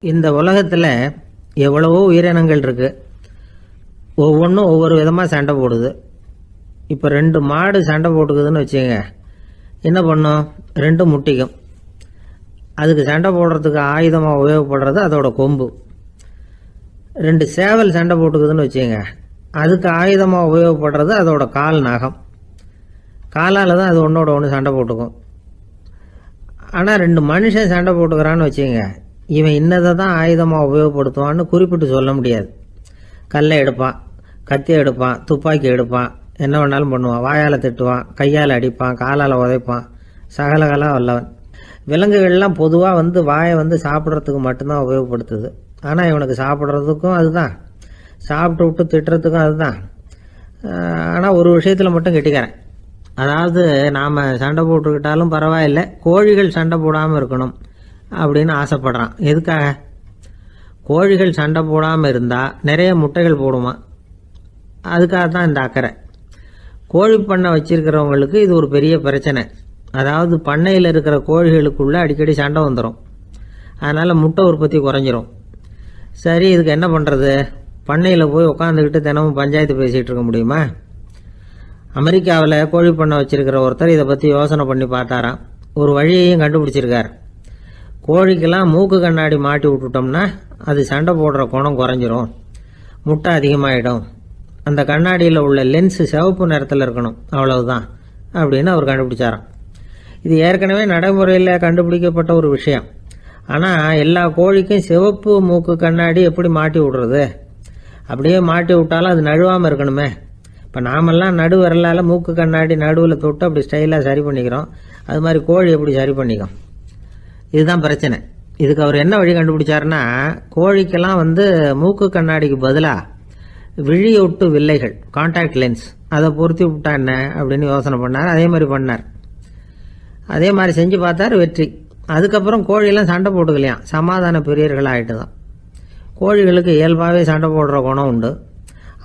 இந்த உலகத்தில் எவ்வளவோ உயிரினங்கள் இருக்குது. ஒவ்வொன்றும் ஒவ்வொரு விதமாக சண்டை போடுது. இப்போ 2 மாடு சண்டை போட்டுக்குதுன்னு வச்சுங்க, என்ன பண்ணும்? 2 முட்டிக்கும். அதுக்கு சண்டை போடுறதுக்கு ஆயுதமாக உபயோகப்படுறது அதோட கொம்பு. 2 சேவல் சண்டை போட்டுக்குதுன்னு வச்சுங்க, அதுக்கு ஆயுதமாக உபயோகப்படுறது அதோட கால் நகம். காலால் தான் அது ஒன்றோட ஒன்று சண்டை போட்டுக்கும். ஆனால் 2 மனுஷன் சண்டை போட்டுக்கிறான்னு வச்சுங்க, இவன் இன்னதை தான் ஆயுதமாக உபயோகப்படுத்துவான்னு குறிப்பிட்டு சொல்ல முடியாது. கல்லை எடுப்பான், கத்தி எடுப்பான், துப்பாக்கி எடுப்பான், என்ன வேணாலும் பண்ணுவான். வாயால் திட்டுவான், கையால் அடிப்பான், காலால் உதைப்பான், சகலகலா வல்லவன். விலங்குகள்லாம் பொதுவாக வாயை சாப்பிட்றதுக்கு மட்டும்தான் உபயோகப்படுத்துது. ஆனால் இவனுக்கு சாப்பிட்றதுக்கும் அதுதான், சாப்பிட்டு விட்டு திட்டுறதுக்கும் அதுதான். ஆனால் ஒரு விஷயத்தில் மட்டும் கெட்டிக்கிறேன். அதாவது நாம் சண்டை போட்டுக்கிட்டாலும் பரவாயில்லை, கோழிகள் சண்டை போடாமல் இருக்கணும் அப்படின்னு ஆசைப்படுறான். எதுக்காக? கோழிகள் சண்டை போடாமல் இருந்தால் நிறைய முட்டைகள் போடுமா, அதுக்காக தான் இந்த அக்கறை. கோழி பண்ணை வச்சிருக்கிறவங்களுக்கு இது ஒரு பெரிய பிரச்சனை. அதாவது பண்ணையில் இருக்கிற கோழிகளுக்குள்ளே அடிக்கடி சண்டை வந்துடும். அதனால் முட்டை உற்பத்தி குறைஞ்சிரும். சரி, இதுக்கு என்ன பண்ணுறது? பண்ணையில் போய் உட்காந்துக்கிட்டு தினமும் பஞ்சாயத்து பேசிகிட்டு இருக்க முடியுமா? அமெரிக்காவில் கோழி பண்ணை வச்சிருக்கிற ஒருத்தர் இதை பற்றி யோசனை பண்ணி பார்த்தாராம். ஒரு வழியையும் கண்டுபிடிச்சிருக்கார். கோழிக்கெல்லாம் மூக்கு கண்ணாடி மாட்டி விட்டுட்டோம்னா அது சண்டை போடுற குணம் குறைஞ்சிரும், முட்டை அதிகமாகிடும். அந்த கண்ணாடியில் உள்ள லென்ஸு சிவப்பு நிறத்தில் இருக்கணும், அவ்வளவுதான் அப்படின்னு அவர் கண்டுபிடிச்சாராம். இது ஏற்கனவே நடைமுறையில் கண்டுபிடிக்கப்பட்ட ஒரு விஷயம். ஆனால் எல்லா கோழிக்கும் சிவப்பு மூக்கு கண்ணாடி எப்படி மாட்டி விடுறது? அப்படியே மாட்டி விட்டாலும் அது நழுவாமல் இருக்கணுமே. இப்போ நாமெல்லாம் நடு விரலால் மூக்கு கண்ணாடி நடுவில் தொட்டு அப்படி ஸ்டைலாக சரி பண்ணிக்கிறோம். அது மாதிரி கோழி எப்படி சரி பண்ணிக்கும்? இதுதான் பிரச்சனை. இதுக்கு அவர் என்ன வழி கண்டுபிடிச்சாருன்னா, கோழிக்கெல்லாம் மூக்கு கண்ணாடிக்கு பதிலாக விழியொட்டு வில்லைகள், கான்டாக்ட் லென்ஸ், அதை பொருத்தி விட்டா என்ன அப்படின்னு யோசனை பண்ணார். அதே மாதிரி பண்ணார். அதே மாதிரி செஞ்சு பார்த்தார், வெற்றி. அதுக்கப்புறம் கோழியெல்லாம் சண்டை போட்டுக்கலையாம், சமாதான பிரியர்கள் ஆகிட்டு தான். கோழிகளுக்கு இயல்பாகவே சண்டை போடுற குணம் உண்டு.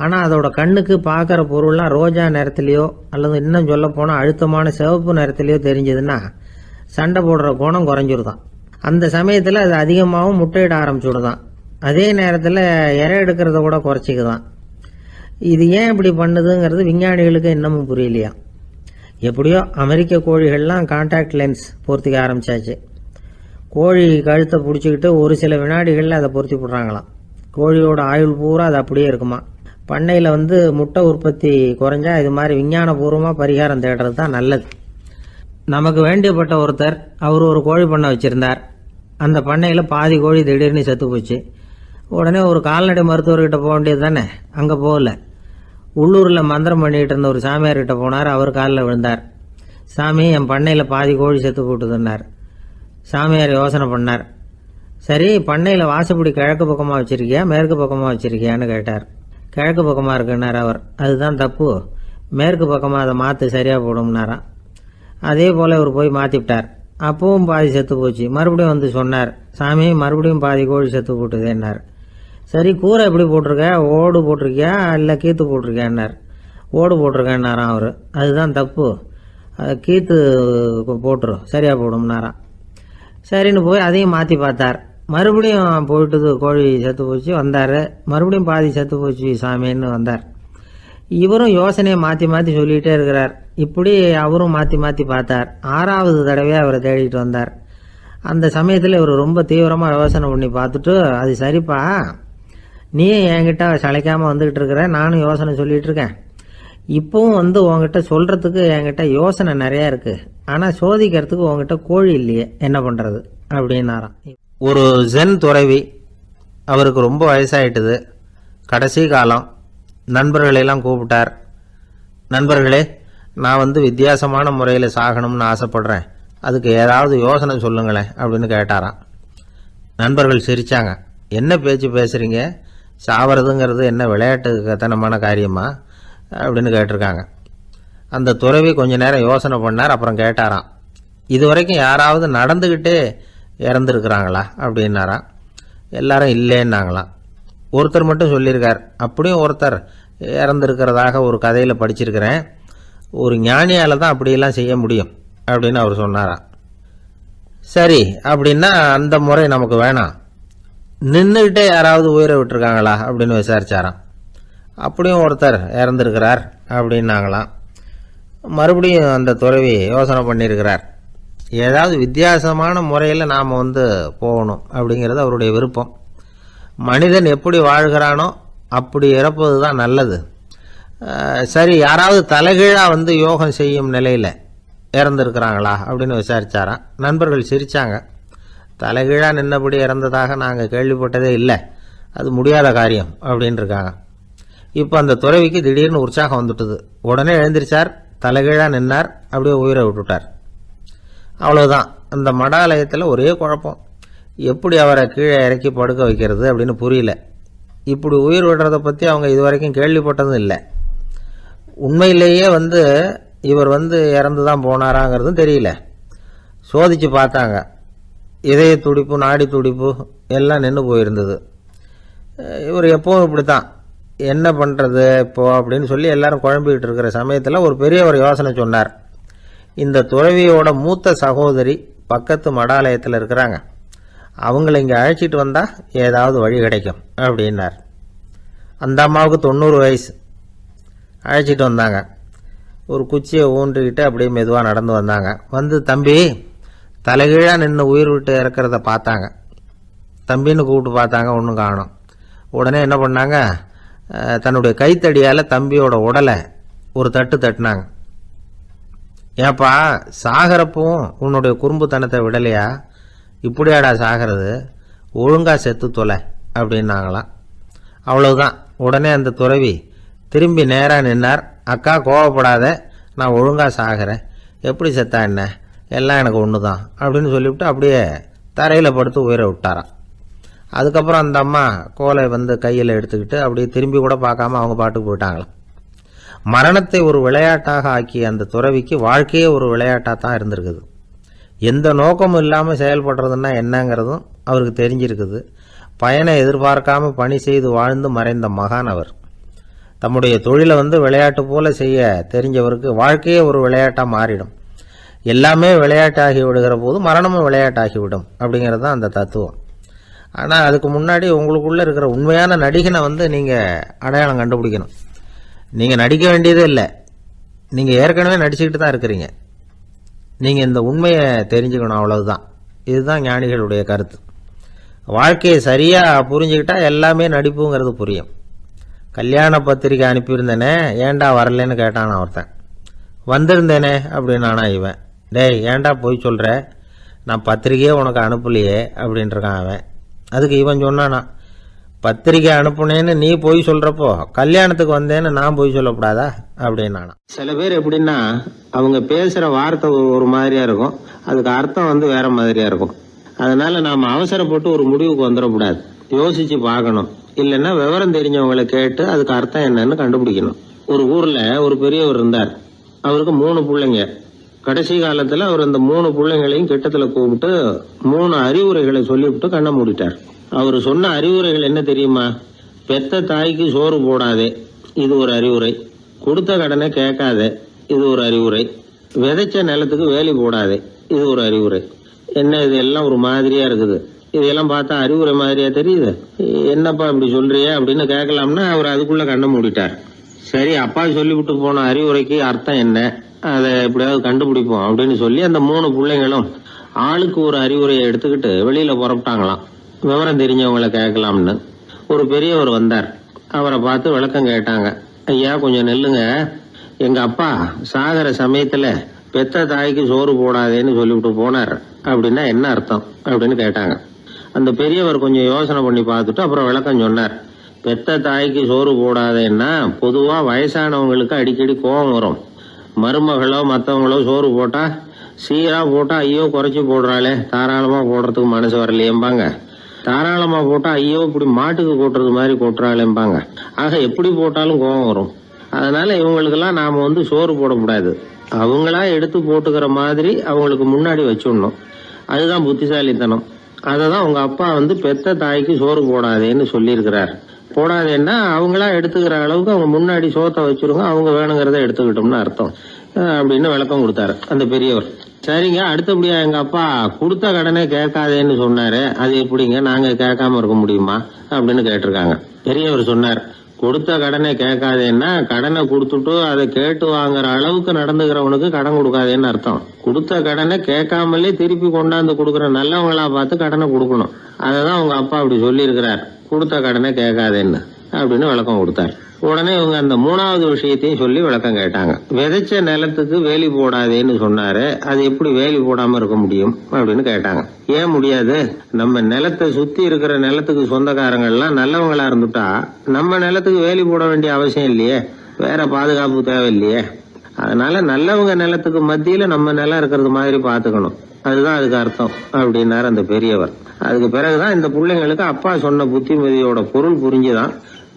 ஆனால் அதோட கண்ணுக்கு பார்க்குற பொருள்லாம் ரோஜா நிறத்துலையோ அல்லது இன்னும் சொல்ல போனால் அழுத்தமான சிவப்பு நிறத்துலையோ தெரிஞ்சதுன்னா சண்டை போடுற குணம் குறைஞ்சிருதான். அந்த சமயத்தில் அது அதிகமாகவும் முட்டையிட ஆரம்பிச்சுடுதான். அதே நேரத்தில் இறை எடுக்கிறத கூட குறைச்சிக்குதான். இது ஏன் இப்படி பண்ணுதுங்கிறது விஞ்ஞானிகளுக்கு இன்னமும் புரியலையா. எப்படியோ அமெரிக்க கோழிகள்லாம் கான்டாக்ட் லென்ஸ் பொருத்திக்க ஆரம்பித்தாச்சு. கோழி கழுத்தை பிடிச்சிக்கிட்டு ஒரு சில வினாடிகளில் அதை பொருத்தி விட்றாங்களாம். கோழியோட ஆயுள் பூரா அது அப்படியே இருக்குமா. பண்ணையில் முட்டை உற்பத்தி குறைஞ்சா இது மாதிரி விஞ்ஞானபூர்வமாக பரிகாரம் தேடுறது தான் நல்லது. நமக்கு வேண்டியப்பட்ட ஒருத்தர், அவர் ஒரு கோழி பண்ணை வச்சுருந்தார். அந்த பண்ணையில் பாதி கோழி திடீர்னு செத்து போச்சு. உடனே ஒரு கால்நடை மருத்துவர்கிட்ட போக வேண்டியது தானே. அங்கே போகல, உள்ளூரில் மந்திரம் பண்ணிகிட்டு இருந்த ஒரு சாமியார்கிட்ட போனார். அவர் காலில் விழுந்தார். சாமி, என் பண்ணையில் பாதி கோழி செத்து போட்டுதுன்னார். சாமியார் யோசனை பண்ணார். சரி, பண்ணையில் வாசப்படி கிழக்கு பக்கமாக வச்சுருக்கியா மேற்கு பக்கமாக வச்சுருக்கியான்னு கேட்டார். கிழக்கு பக்கமாக இருக்குன்னார் அவர். அதுதான் தப்பு, மேற்கு பக்கமாக அதை மாற்று சரியாக போடும்னாராம். அதே போல் இவர் போய் மாற்றிவிட்டார். அப்பவும் பாதி செத்து போச்சு. மறுபடியும் சொன்னார், சாமி மறுபடியும் பாதி கோழி செத்து போட்டுதேன்னார். சரி, கூரை எப்படி போட்டிருக்க? ஓடு போட்டிருக்கியா இல்லை கீத்து போட்டிருக்கியான்னார். ஓடு போட்டிருக்கேன்னாராம் அவர். அதுதான் தப்பு, கீத்து போட்டுரும் சரியாக போடும்னாராம். சரின்னு போய் அதையும் மாற்றி பார்த்தார். மறுபடியும் போயிட்டுது, கோழி செத்து போச்சு. வந்தார், மறுபடியும் பாதி செத்து போச்சு சாமின்னு வந்தார். இவரும் யோசனையை மாற்றி மாற்றி சொல்லிகிட்டே இருக்கிறார். இப்படி அவரும் மாற்றி மாற்றி பார்த்தார். 6வது தடவையாக அவரை தேடிட்டு வந்தார். அந்த சமயத்தில் இவர் ரொம்ப தீவிரமாக யோசனை பண்ணி பார்த்துட்டு, அது சரிப்பா, நீ என்கிட்ட சளைக்காமல் வந்துக்கிட்டு இருக்கிற, நானும் யோசனை சொல்லிகிட்டு இருக்கேன். இப்போவும் உங்ககிட்ட சொல்கிறதுக்கு என்கிட்ட யோசனை நிறையா இருக்குது. ஆனால் சோதிக்கிறதுக்கு உங்ககிட்ட கோழி இல்லையே, என்ன பண்ணுறது அப்படின்னாராம். ஒரு ஜென் துறவி, அவருக்கு ரொம்ப வயசாயிட்டுது, கடைசி காலம். நண்பர்களெல்லாம் கூப்பிட்டார். நண்பர்களே, நான் வித்தியாசமான முறையில் சாகணும்னு ஆசைப்படுறேன், அதுக்கு ஏதாவது யோசனை சொல்லுங்களேன் அப்படின்னு கேட்டாராம். நண்பர்கள் சிரித்தாங்க. என்ன பேச்சு பேசுகிறீங்க? சாவறதுங்கிறது என்ன விளையாட்டு கத்தனமான காரியமா அப்படின்னு கேட்டிருக்காங்க. அந்த துறவி கொஞ்ச நேரம் யோசனை பண்ணார். அப்புறம் கேட்டாராம், இது வரைக்கும் யாராவது நடந்துக்கிட்டே இறந்துருக்குறாங்களா அப்படின்னாராம். எல்லாரும் இல்லைன்னாங்களாம். ஒருத்தர் மட்டும் சொல்லியிருக்கார், அப்படியும் ஒருத்தர் இறந்துருக்கிறதாக ஒரு கதையில் படிச்சிருக்கிறேன், ஒரு ஞானியால் தான் அப்படியெல்லாம் செய்ய முடியும் அப்படின்னு அவர் சொன்னாராம். சரி, அப்படின்னா அந்த முறை நமக்கு வேணாம், நின்றுக்கிட்டே யாராவது உயிரை விட்டுருக்காங்களா அப்படின்னு விசாரிச்சாராம். அப்படியும் ஒருத்தர் இறந்துருக்கிறார் அப்படின்னாங்களாம். மறுபடியும் அந்த துறவி யோசனை பண்ணியிருக்கிறார். ஏதாவது வித்தியாசமான முறையில் நாம் போகணும் அப்படிங்கிறது அவருடைய விருப்பம். மனிதன் எப்படி வாழ்கிறானோ அப்படி இறப்பது தான் நல்லது. சரி, யாராவது தலைகீழாக யோகம் செய்யும் நிலையில் இறந்துருக்கிறாங்களா அப்படின்னு விசாரித்தாராம். நண்பர்கள் சிரித்தாங்க. தலைகீழாக நின்னபடி இறந்ததாக நாங்கள் கேள்விப்பட்டதே இல்லை, அது முடியாத காரியம் அப்படின்னு இருக்காங்க. இப்போ அந்த துறவிக்கு திடீர்னு உற்சாகம் வந்துட்டுது. உடனே எழுந்திரிச்சார், தலைகீழாக நின்னார், அப்படியே உயிரை விட்டுட்டார். அவ்வளோதான். அந்த மடாலயத்தில் ஒரே குழப்பம். எப்படி அவரை கீழே இறக்கி படுக்க வைக்கிறது அப்படின்னு புரியல. இப்படி உயிர் விடுறதை பற்றி அவங்க இதுவரைக்கும் கேள்விப்பட்டதும் இல்லை. உண்மையிலேயே இவர் இறந்து தான் போனாராங்கிறதும் தெரியல. சோதித்து பார்த்தாங்க. இதய துடிப்பு, நாடி துடிப்பு எல்லாம் நின்று போயிருந்தது. இவர் எப்போவும் இப்படி தான், என்ன பண்ணுறது இப்போ அப்படின்னு சொல்லி எல்லாரும் குழம்பிக்கிட்டு இருக்கிற சமயத்தில் ஒரு பெரியவர் யோசனை சொன்னார். இந்த துறவியோட மூத்த சகோதரி பக்கத்து மடாலயத்தில் இருக்கிறாங்க, அவங்கள இங்கே அழைச்சிட்டு வந்தால் ஏதாவது வழி கிடைக்கும் அப்படின்னார். அந்த அம்மாவுக்கு 90 வயசு. அழைச்சிட்டு வந்தாங்க. ஒரு குச்சியை ஊன்றிக்கிட்டு அப்படியே மெதுவாக நடந்து வந்தாங்க. தம்பி தலைகீழாக நின்று உயிர் விட்டு இறக்கிறத பார்த்தாங்க. தம்பின்னு கூப்பிட்டு பார்த்தாங்க, ஒன்றும் காணோம். உடனே என்ன பண்ணாங்க, தன்னுடைய கைத்தடியால் தம்பியோட உடலை ஒரு தட்டு தட்டினாங்க. ஏப்பா, சாகிறப்பவும் உன்னுடைய குறும்புத்தனத்தை விடலையா? இப்படியாடா சாகிறது, ஒழுங்கா செத்து தொலை அப்படின்னாங்களாம். அவ்வளவுதான். உடனே அந்த துறவி திரும்பி நேராக நின்னார். அக்கா, கோவப்படாத, நான் ஒழுங்கா சாகிறேன், எப்படி செத்தா என்ன, எல்லாம் எனக்கு ஒன்று தான் அப்படின்னு சொல்லிவிட்டு அப்படியே தரையில் படுத்து உயிரை விட்டாராம். அதுக்கப்புறம் அந்த அம்மா கோலை கையில் எடுத்துக்கிட்டு அப்படியே திரும்பி கூட பார்க்காம அவங்க பாட்டுக்கு போயிட்டாங்களாம். மரணத்தை ஒரு விளையாட்டாக ஆக்கிய அந்த துறவிக்கு வாழ்க்கையே ஒரு விளையாட்டாக தான் இருந்திருக்குது. எந்த நோக்கமும் இல்லாமல் செயல்படுறதுன்னா என்னங்கிறதும் அவருக்கு தெரிஞ்சிருக்குது. பயனை எதிர்பார்க்காம பணி செய்து வாழ்ந்து மறைந்த மகான் அவர். தம்முடைய தொழிலை விளையாட்டு போல செய்ய தெரிஞ்சவருக்கு வாழ்க்கையே ஒரு விளையாட்டாக மாறிடும். எல்லாமே விளையாட்டாகி விடுகிற போது மரணமும் விளையாட்டாகிவிடும் அப்படிங்கிறது தான் அந்த தத்துவம். ஆனால் அதுக்கு முன்னாடி உங்களுக்குள்ளே இருக்கிற உண்மையான நடிகனை நீங்கள் அடையாளம் கண்டுபிடிக்கணும். நீங்கள் நடிக்க வேண்டியதே இல்லை, நீங்கள் ஏற்கனவே நடிச்சுக்கிட்டு தான் இருக்கிறீங்க. நீங்கள் இந்த உண்மையை தெரிஞ்சுக்கணும், அவ்வளவுதான். இதுதான் ஞானிகளுடைய கருத்து. வாழ்க்கையை சரியாக புரிஞ்சுக்கிட்டா எல்லாமே நடிப்புங்கிறது புரியும். கல்யாண பத்திரிக்கை அனுப்பியிருந்தேனே, ஏண்டா வரலன்னு கேட்டானா ஒருத்தன். வந்திருந்தேனே அப்படின்னானா இவன். டேய், ஏண்டா போய் சொல்கிற, நான் பத்திரிக்கையே உனக்கு அனுப்பலையே அப்படின்ட்டுருக்கான் அவன். அதுக்கு இவன் சொன்னானா, பத்திரிக்கை அனுப்புனேன்னு நீ போய் சொல்கிறப்போ கல்யாணத்துக்கு வந்தேன்னு நான் போய் சொல்லக்கூடாதா அப்படின்னானா. சில பேர் எப்படின்னா, அவங்க பேசுகிற வார்த்தை ஒரு மாதிரியாக இருக்கும், அதுக்கு அர்த்தம் வேற மாதிரியாக இருக்கும். அதனால நாம் அவசரப்பட்டு ஒரு முடிவுக்கு வந்துடக்கூடாது, யோசிச்சு பார்க்கணும். இல்லைன்னா விவரம் தெரிஞ்சவங்களை கேட்டு அதுக்கு அர்த்தம் என்னன்னு கண்டுபிடிக்கணும். ஒரு ஊரில் ஒரு பெரியவர் இருந்தார். அவருக்கு 3 பிள்ளைங்க. கடைசி காலத்தில் அவர் அந்த 3 பிள்ளைங்களையும் கிட்டத்தில் கூப்பிட்டு 3 அறிவுரைகளை சொல்லிவிட்டு கண்ணை மூடிட்டார். அவர் சொன்ன அறிவுரைகள் என்ன தெரியுமா? பெத்த தாய்க்கு சோறு போடாதே, இது ஒரு அறிவுரை. கொடுத்த கடனை கேட்காதே, இது ஒரு அறிவுரை. விதைச்ச நிலத்துக்கு வேலி போடாதே, இது ஒரு அறிவுரை. என்ன இது எல்லாம் ஒரு மாதிரியா இருக்குது, இதெல்லாம் பார்த்தா அறிவுரை மாதிரியா தெரியுது, என்னப்பா இப்படி சொல்றிய அப்படின்னு கேட்கலாம்னா அவர் அதுக்குள்ள கண்ணை மூடிட்டார். சரி, அப்பா சொல்லிவிட்டு போன அறிவுரைக்கு அர்த்தம் என்ன, அதை எப்படியாவது கண்டுபிடிப்போம் அப்படின்னு சொல்லி அந்த 3 பிள்ளைங்களும் ஆளுக்கு ஒரு அறிவுரையை எடுத்துக்கிட்டு வெளியில புறப்பட்டாங்களாம், விவரம் தெரிஞ்சவங்களை கேட்கலாம்னு. ஒரு பெரியவர் வந்தார். அவரை பார்த்து விளக்கம் கேட்டாங்க. ஐயா, கொஞ்சம் நெல்லுங்க, எங்க அப்பா சாகர சமயத்துல பெத்த தாய்க்கு சோறு போடாதேன்னு சொல்லிவிட்டு போனார், அப்படின்னா என்ன அர்த்தம் அப்படின்னு கேட்டாங்க. அந்த பெரியவர் கொஞ்சம் யோசனை பண்ணி பார்த்துட்டு அப்புறம் விளக்கம் சொன்னார். பெத்த தாய்க்கு சோறு போடாதேன்னா பொதுவா வயசானவங்களுக்கு அடிக்கடி கோபம் வரும். மருமகளோ மற்றவங்களோ சோறு போட்டா சீரா போட்டா ஐயோ குறைச்சி போடுறாளே, தாராளமா போடுறதுக்கு மனசு வரலையேம்பாங்க. தாராளமா போட்டா ஐயோ இப்படி மாட்டுக்கு கொட்டுறது மாதிரி கொட்டுறாளேம்பாங்க. ஆக எப்படி போட்டாலும் கோபம் வரும். அதனால இவங்களுக்கெல்லாம் நாம சோறு போடக்கூடாது, அவங்களா எடுத்து போட்டுக்கிற மாதிரி அவங்களுக்கு முன்னாடி வச்சுடணும். அதுதான் புத்திசாலித்தனம். அதை தான் உங்க அப்பா பெத்த தாய்க்கு சோறு போடாதேன்னு சொல்லியிருக்கிறார். போடாதேன்னா அவங்களா எடுத்துக்கிற அளவுக்கு அவங்க முன்னாடி சோத்தை வச்சிருங்க, அவங்க வேணுங்கிறத எடுத்துக்கிட்டோம்னு அர்த்தம். அப்படின்னு விளக்கம் கொடுத்தாரு அந்த பெரியவர். சரிங்க, அடுத்தபடியா எங்க அப்பா கொடுத்த கடனை கேட்காதேன்னு சொன்னாரு, அது எப்படிங்க நாங்க கேட்காம இருக்க முடியுமா அப்படின்னு கேட்டிருக்காங்க. பெரியவர் சொன்னார், கொடுத்த கடனை கேட்காதேன்னா கடனை கொடுத்துட்டு அதை கேட்டு வாங்குற அளவுக்கு நடந்துக்கிறவனுக்கு கடன் கொடுக்காதேன்னு அர்த்தம். கொடுத்த கடனை கேட்காமலே திருப்பி கொண்டாந்து கொடுக்குற நல்லவங்களா பார்த்து கடனை கொடுக்கணும். அததான் உங்க அப்பா அப்படி சொல்லி இருக்கிறார், கொடுத்த கடனை கேட்காதேன்னு அப்படின்னு விளக்கம் கொடுத்தார். உடனே இவங்க அந்த மூணாவது விஷயத்தையும் சொல்லி விளக்கம் கேட்டாங்க. விதைச்ச நிலத்துக்கு வேலி போடாதேன்னு சொன்னாரு, அது எப்படி வேலி போடாம இருக்க முடியும் அப்படின்னு கேட்டாங்க. ஏன் முடியாது? நம்ம நிலத்தை சுத்தி இருக்கிற நிலத்துக்கு சொந்தக்காரங்கள்லாம் நல்லவங்களா இருந்துட்டா நம்ம நிலத்துக்கு வேலி போட வேண்டிய அவசியம் இல்லையே, வேற பாதுகாப்பு தேவையில்லையே. அதனால நல்லவங்க நிலத்துக்கு மத்தியில நம்ம நிலம் இருக்கிறது மாதிரி பாத்துக்கணும், அதுதான் அதுக்கு அர்த்தம் அப்படின்னாரு அந்த பெரியவர். அதுக்கு பிறகுதான் இந்த பிள்ளைங்களுக்கு அப்பா சொன்ன புத்திமதியோட பொருள் புரிஞ்சுதான்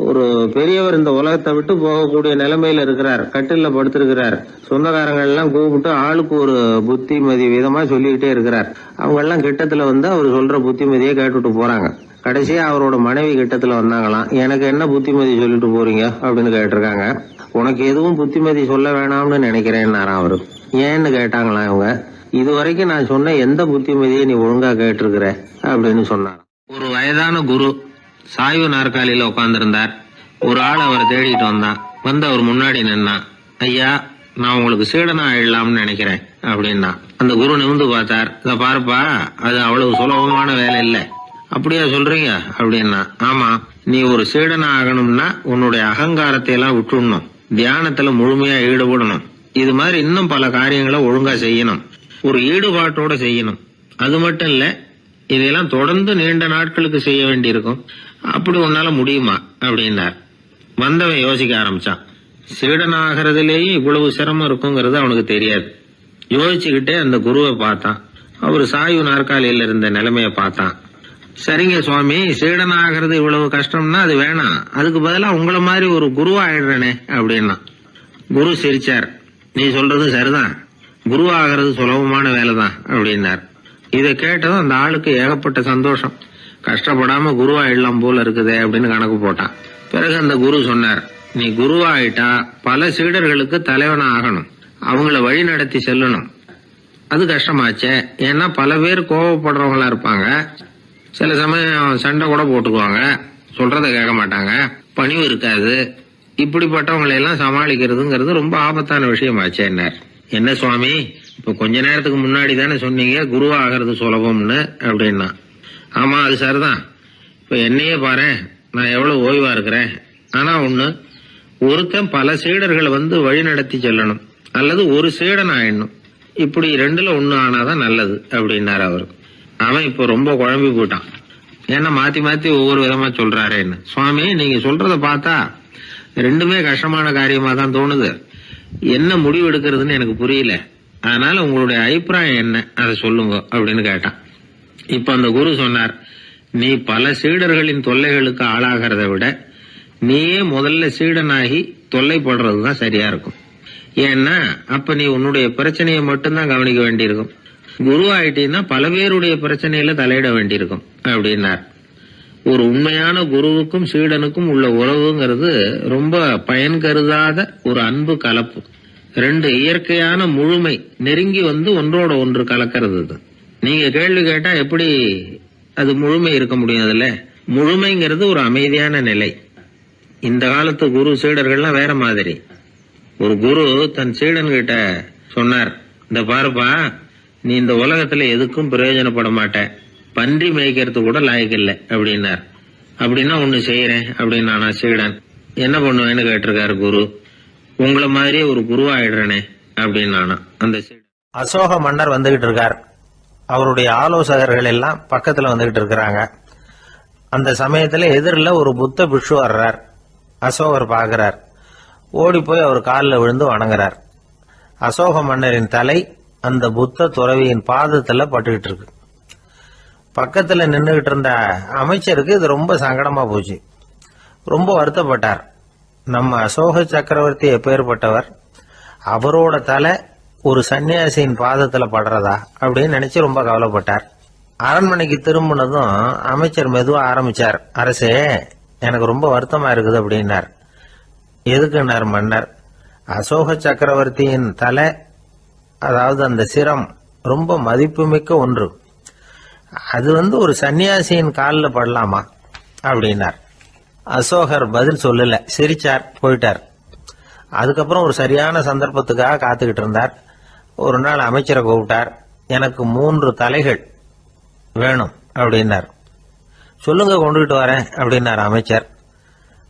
ஒரு பெரியவர் இந்த உலகத்தை விட்டு போகக்கூடிய நிலைமையில இருக்கிறார், கட்டில படுத்திருக்கிறார். சொந்தக்காரங்கள் எல்லாம் கூப்பிட்டு ஆளுக்கு ஒரு புத்திமதி விதமா சொல்லிக்கிட்டே இருக்கிறார். அவங்க எல்லாம் கிட்டத்துல வந்து அவர் சொல்ற புத்திமதியை கேட்டுட்டு போறாங்க. கடைசியா அவரோட மனைவி கிட்டத்துல வந்தாங்களாம். எனக்கு என்ன புத்திமதி சொல்லிட்டு போறீங்க அப்படின்னு கேட்டிருக்காங்க. உனக்கு எதுவும் புத்திமதி சொல்ல வேணாம்னு நினைக்கிறேன்னாராம் அவரு. ஏன்னு கேட்டாங்களாம் இவங்க. இதுவரைக்கும் நான் சொன்ன எந்த புத்திமதியை நீ ஒழுங்கா கேட்டிருக்கிற அப்படின்னு சொன்னாராம். ஒரு வயதான குரு சாய்வு நாற்காலியில உட்கார்ந்திருந்தார். ஒரு ஆள் அவரை தேடிட்டு வந்தான். வந்து அவர் முன்னாடி நின்னான். ஐயா, நான் உங்களுக்கு சீடனா ஆயிடலாம்னு நினைக்கிறேன் அப்படின்னா. அந்த குரு நிமிந்து பார்த்தார். இத பாருப்பா, அது அவ்வளவு சுலபமான வேலை இல்லை. அப்படியா சொல்றீங்க அப்படின்னா. ஆமா, நீ ஒரு சீடனா ஆகணும்னா உன்னுடைய அகங்காரத்தை எல்லாம் விட்டுடணும், தியானத்துல முழுமையா ஈடுபடணும். இது மாதிரி இன்னும் பல காரியங்களை ஒழுங்கா செய்யணும், ஒரு ஈடுபாட்டோட செய்யணும். அது மட்டும் இல்ல, இதையெல்லாம் தொடர்ந்து நீண்ட நாட்களுக்கு செய்ய வேண்டி இருக்கும். அப்படி உன்னால முடியுமா அப்படின்னார். வந்தவன் யோசிக்க ஆரம்பிச்சான். சீடனாகிறதுலேயே இவ்வளவு சிரமம் இருக்குங்கிறது அவனுக்கு தெரியாது. யோசிச்சுக்கிட்டே அந்த குருவை பார்த்தான். அவர் சாய்வு நாற்காலியில இருந்த நிலைமைய பார்த்தான். சரிங்க சுவாமி, சீடனாகிறது இவ்வளவு கஷ்டம்னா அது வேணாம், அதுக்கு பதிலா உங்களை மாதிரி ஒரு குருவா ஆயிடுறேனே அப்படின்னா. குரு சிரிச்சார். நீ சொல்றது சரிதான், குருவாகிறது சுலபமான வேலைதான் அப்படின்னார். இதை கேட்டதும் அந்த ஆளுக்கு ஏகப்பட்ட சந்தோஷம். கஷ்டப்படாம குருவாயிடலாம் போல இருக்குதே அப்படின்னு கணக்கு போட்டான். பிறகு அந்த குரு சொன்னார், நீ குருவாயிட்டா பல சீடர்களுக்கு தலைவனா ஆகணும், அவங்கள வழி நடத்தி செல்லணும். அது கஷ்டமாச்சே. ஏன்னா பல பேர் கோவப்படுறவங்களா இருப்பாங்க, சில சமயம் சண்டை கூட போட்டுக்குவாங்க, சொல்றத கேட்க மாட்டாங்க, பணிவு இருக்காது. இப்படிப்பட்டவங்களை எல்லாம் சமாளிக்கிறதுங்கிறது ரொம்ப ஆபத்தான விஷயமாச்சேன்னார். என்ன சுவாமி, இப்ப கொஞ்ச நேரத்துக்கு முன்னாடி தானே சொன்னீங்க குருவாகிறது சுலபம்னு அப்படின்னா. ஆமா, அது சரிதான். இப்ப என்னையே பாரு, நான் எவ்வளவு ஓய்வா இருக்கிறேன். ஆனா ஒண்ணு, ஒருத்தன் பல சீடர்களை வந்து வழி நடத்தி செல்லணும், அல்லது ஒரு சீடன் ஆயிடணும். இப்படி ரெண்டுல ஒண்ணு ஆனாதான் நல்லது அப்படின்னாரு அவரு. அவன் இப்ப ரொம்ப குழம்பி போயிட்டான். ஏன்னா மாத்தி மாத்தி ஒவ்வொரு விதமா சொல்றாருன்னு. சுவாமி, நீங்க சொல்றத பார்த்தா ரெண்டுமே கஷ்டமான காரியமா தான் தோணுது. என்ன முடிவு எடுக்கிறதுன்னு எனக்கு புரியல. அதனால உங்களுடைய அபிப்பிராயம் என்ன, அதை சொல்லுங்க அப்படின்னு கேட்டான். இப்ப அந்த குரு சொன்னார், நீ பல சீடர்களின் தொல்லைகளுக்கு ஆளாகிறத விட நீயே முதல்ல சீடனாகி தொல்லைப்படுறதுதான் சரியா இருக்கும். ஏன்னா அப்ப நீ உன்னுடைய பிரச்சனையை மட்டும்தான் கவனிக்க வேண்டியிருக்கும். குரு ஆயிட்டீன்னா பல பேருடைய பிரச்சனையில தலையிட வேண்டியிருக்கும் அப்படின்னார். ஒரு உண்மையான குருவுக்கும் சீடனுக்கும் உள்ள உறவுங்கிறது ரொம்ப பயன் கருதாத ஒரு அன்பு கலப்பு. ரெண்டு இயற்கையான முழுமை நெருங்கி வந்து ஒன்றோட ஒன்று கலக்கிறது. நீங்க கேள்வி கேட்டா எப்படி அது முழுமை இருக்க முடியும்? அதுல முழுமைங்கிறது ஒரு அமைதியான நிலை. இந்த காலத்து குரு சீடர்கள்லாம் வேற மாதிரி. ஒரு குரு தன் சீடன் கிட்ட சொன்னார், இந்த பாருப்பா, நீ இந்த உலகத்துல எதுக்கும் பிரயோஜனப்பட மாட்ட, பன்றி மேய்க்கிறது கூட லாய்க்கில்லை அப்படின்னார். அப்படின்னா ஒண்ணு செய்யறேன் அப்படின்னா நான் சீடன். என்ன பண்ணுவேன்னு கேட்டிருக்காரு குரு. உங்களை மாதிரியே ஒரு குருவாயிடுறேனே அப்படின்னு அந்த சீடன். அசோக மன்னர் வந்துகிட்டு இருக்கார். அவருடைய ஆலோசகர்கள் எல்லாம் பக்கத்துல வந்துகிட்டு இருக்கிறாங்க. அந்த சமயத்துல எதிரில் ஒரு புத்த பிக்ஷு வர்றார். அசோகர் பார்க்கிறார். ஓடி போய் அவர் காலில் விழுந்து வணங்குறார். அசோக மன்னரின் தலை அந்த புத்த துறவியின் பாதத்துல பட்டுக்கிட்டு இருக்கு. பக்கத்துல நின்றுகிட்டு இருந்த அமைச்சருக்கு இது ரொம்ப சங்கடமா போச்சு. ரொம்ப வருத்தப்பட்டார். நம்ம அசோக சக்கரவர்த்தி எப்பேற்பட்டவர், அவரோட தலை ஒரு சன்னியாசியின் பாதத்துல படுறதா அப்படின்னு நினைச்சு ரொம்ப கவலைப்பட்டார். அரண்மனைக்கு திரும்பினதும் அமைச்சர் மெதுவா ஆரம்பிச்சார். அரசே, எனக்கு ரொம்ப வருத்தமா இருக்குது அப்படின்னார். எதுக்குன்னார் மன்னர். அசோக சக்கரவர்த்தியின் தலை, அதாவது அந்த சிரம், ரொம்ப மதிப்புமிக்க ஒன்று. அது ஒரு சன்னியாசியின் காலில் படலாமா அப்படின்னார். அசோகர் பதில் சொல்லல, சிரிச்சார், போயிட்டார். அதுக்கப்புறம் ஒரு சரியான சந்தர்ப்பத்துக்காக காத்துக்கிட்டு இருந்தார். ஒரு நாள் அமைச்சரை கூப்பிட்டார். எனக்கு 3 தலைகள் வேணும் அப்படின்னார். சொல்லுங்க, கொண்டுகிட்டு வரேன் அப்படின்னார் அமைச்சர்.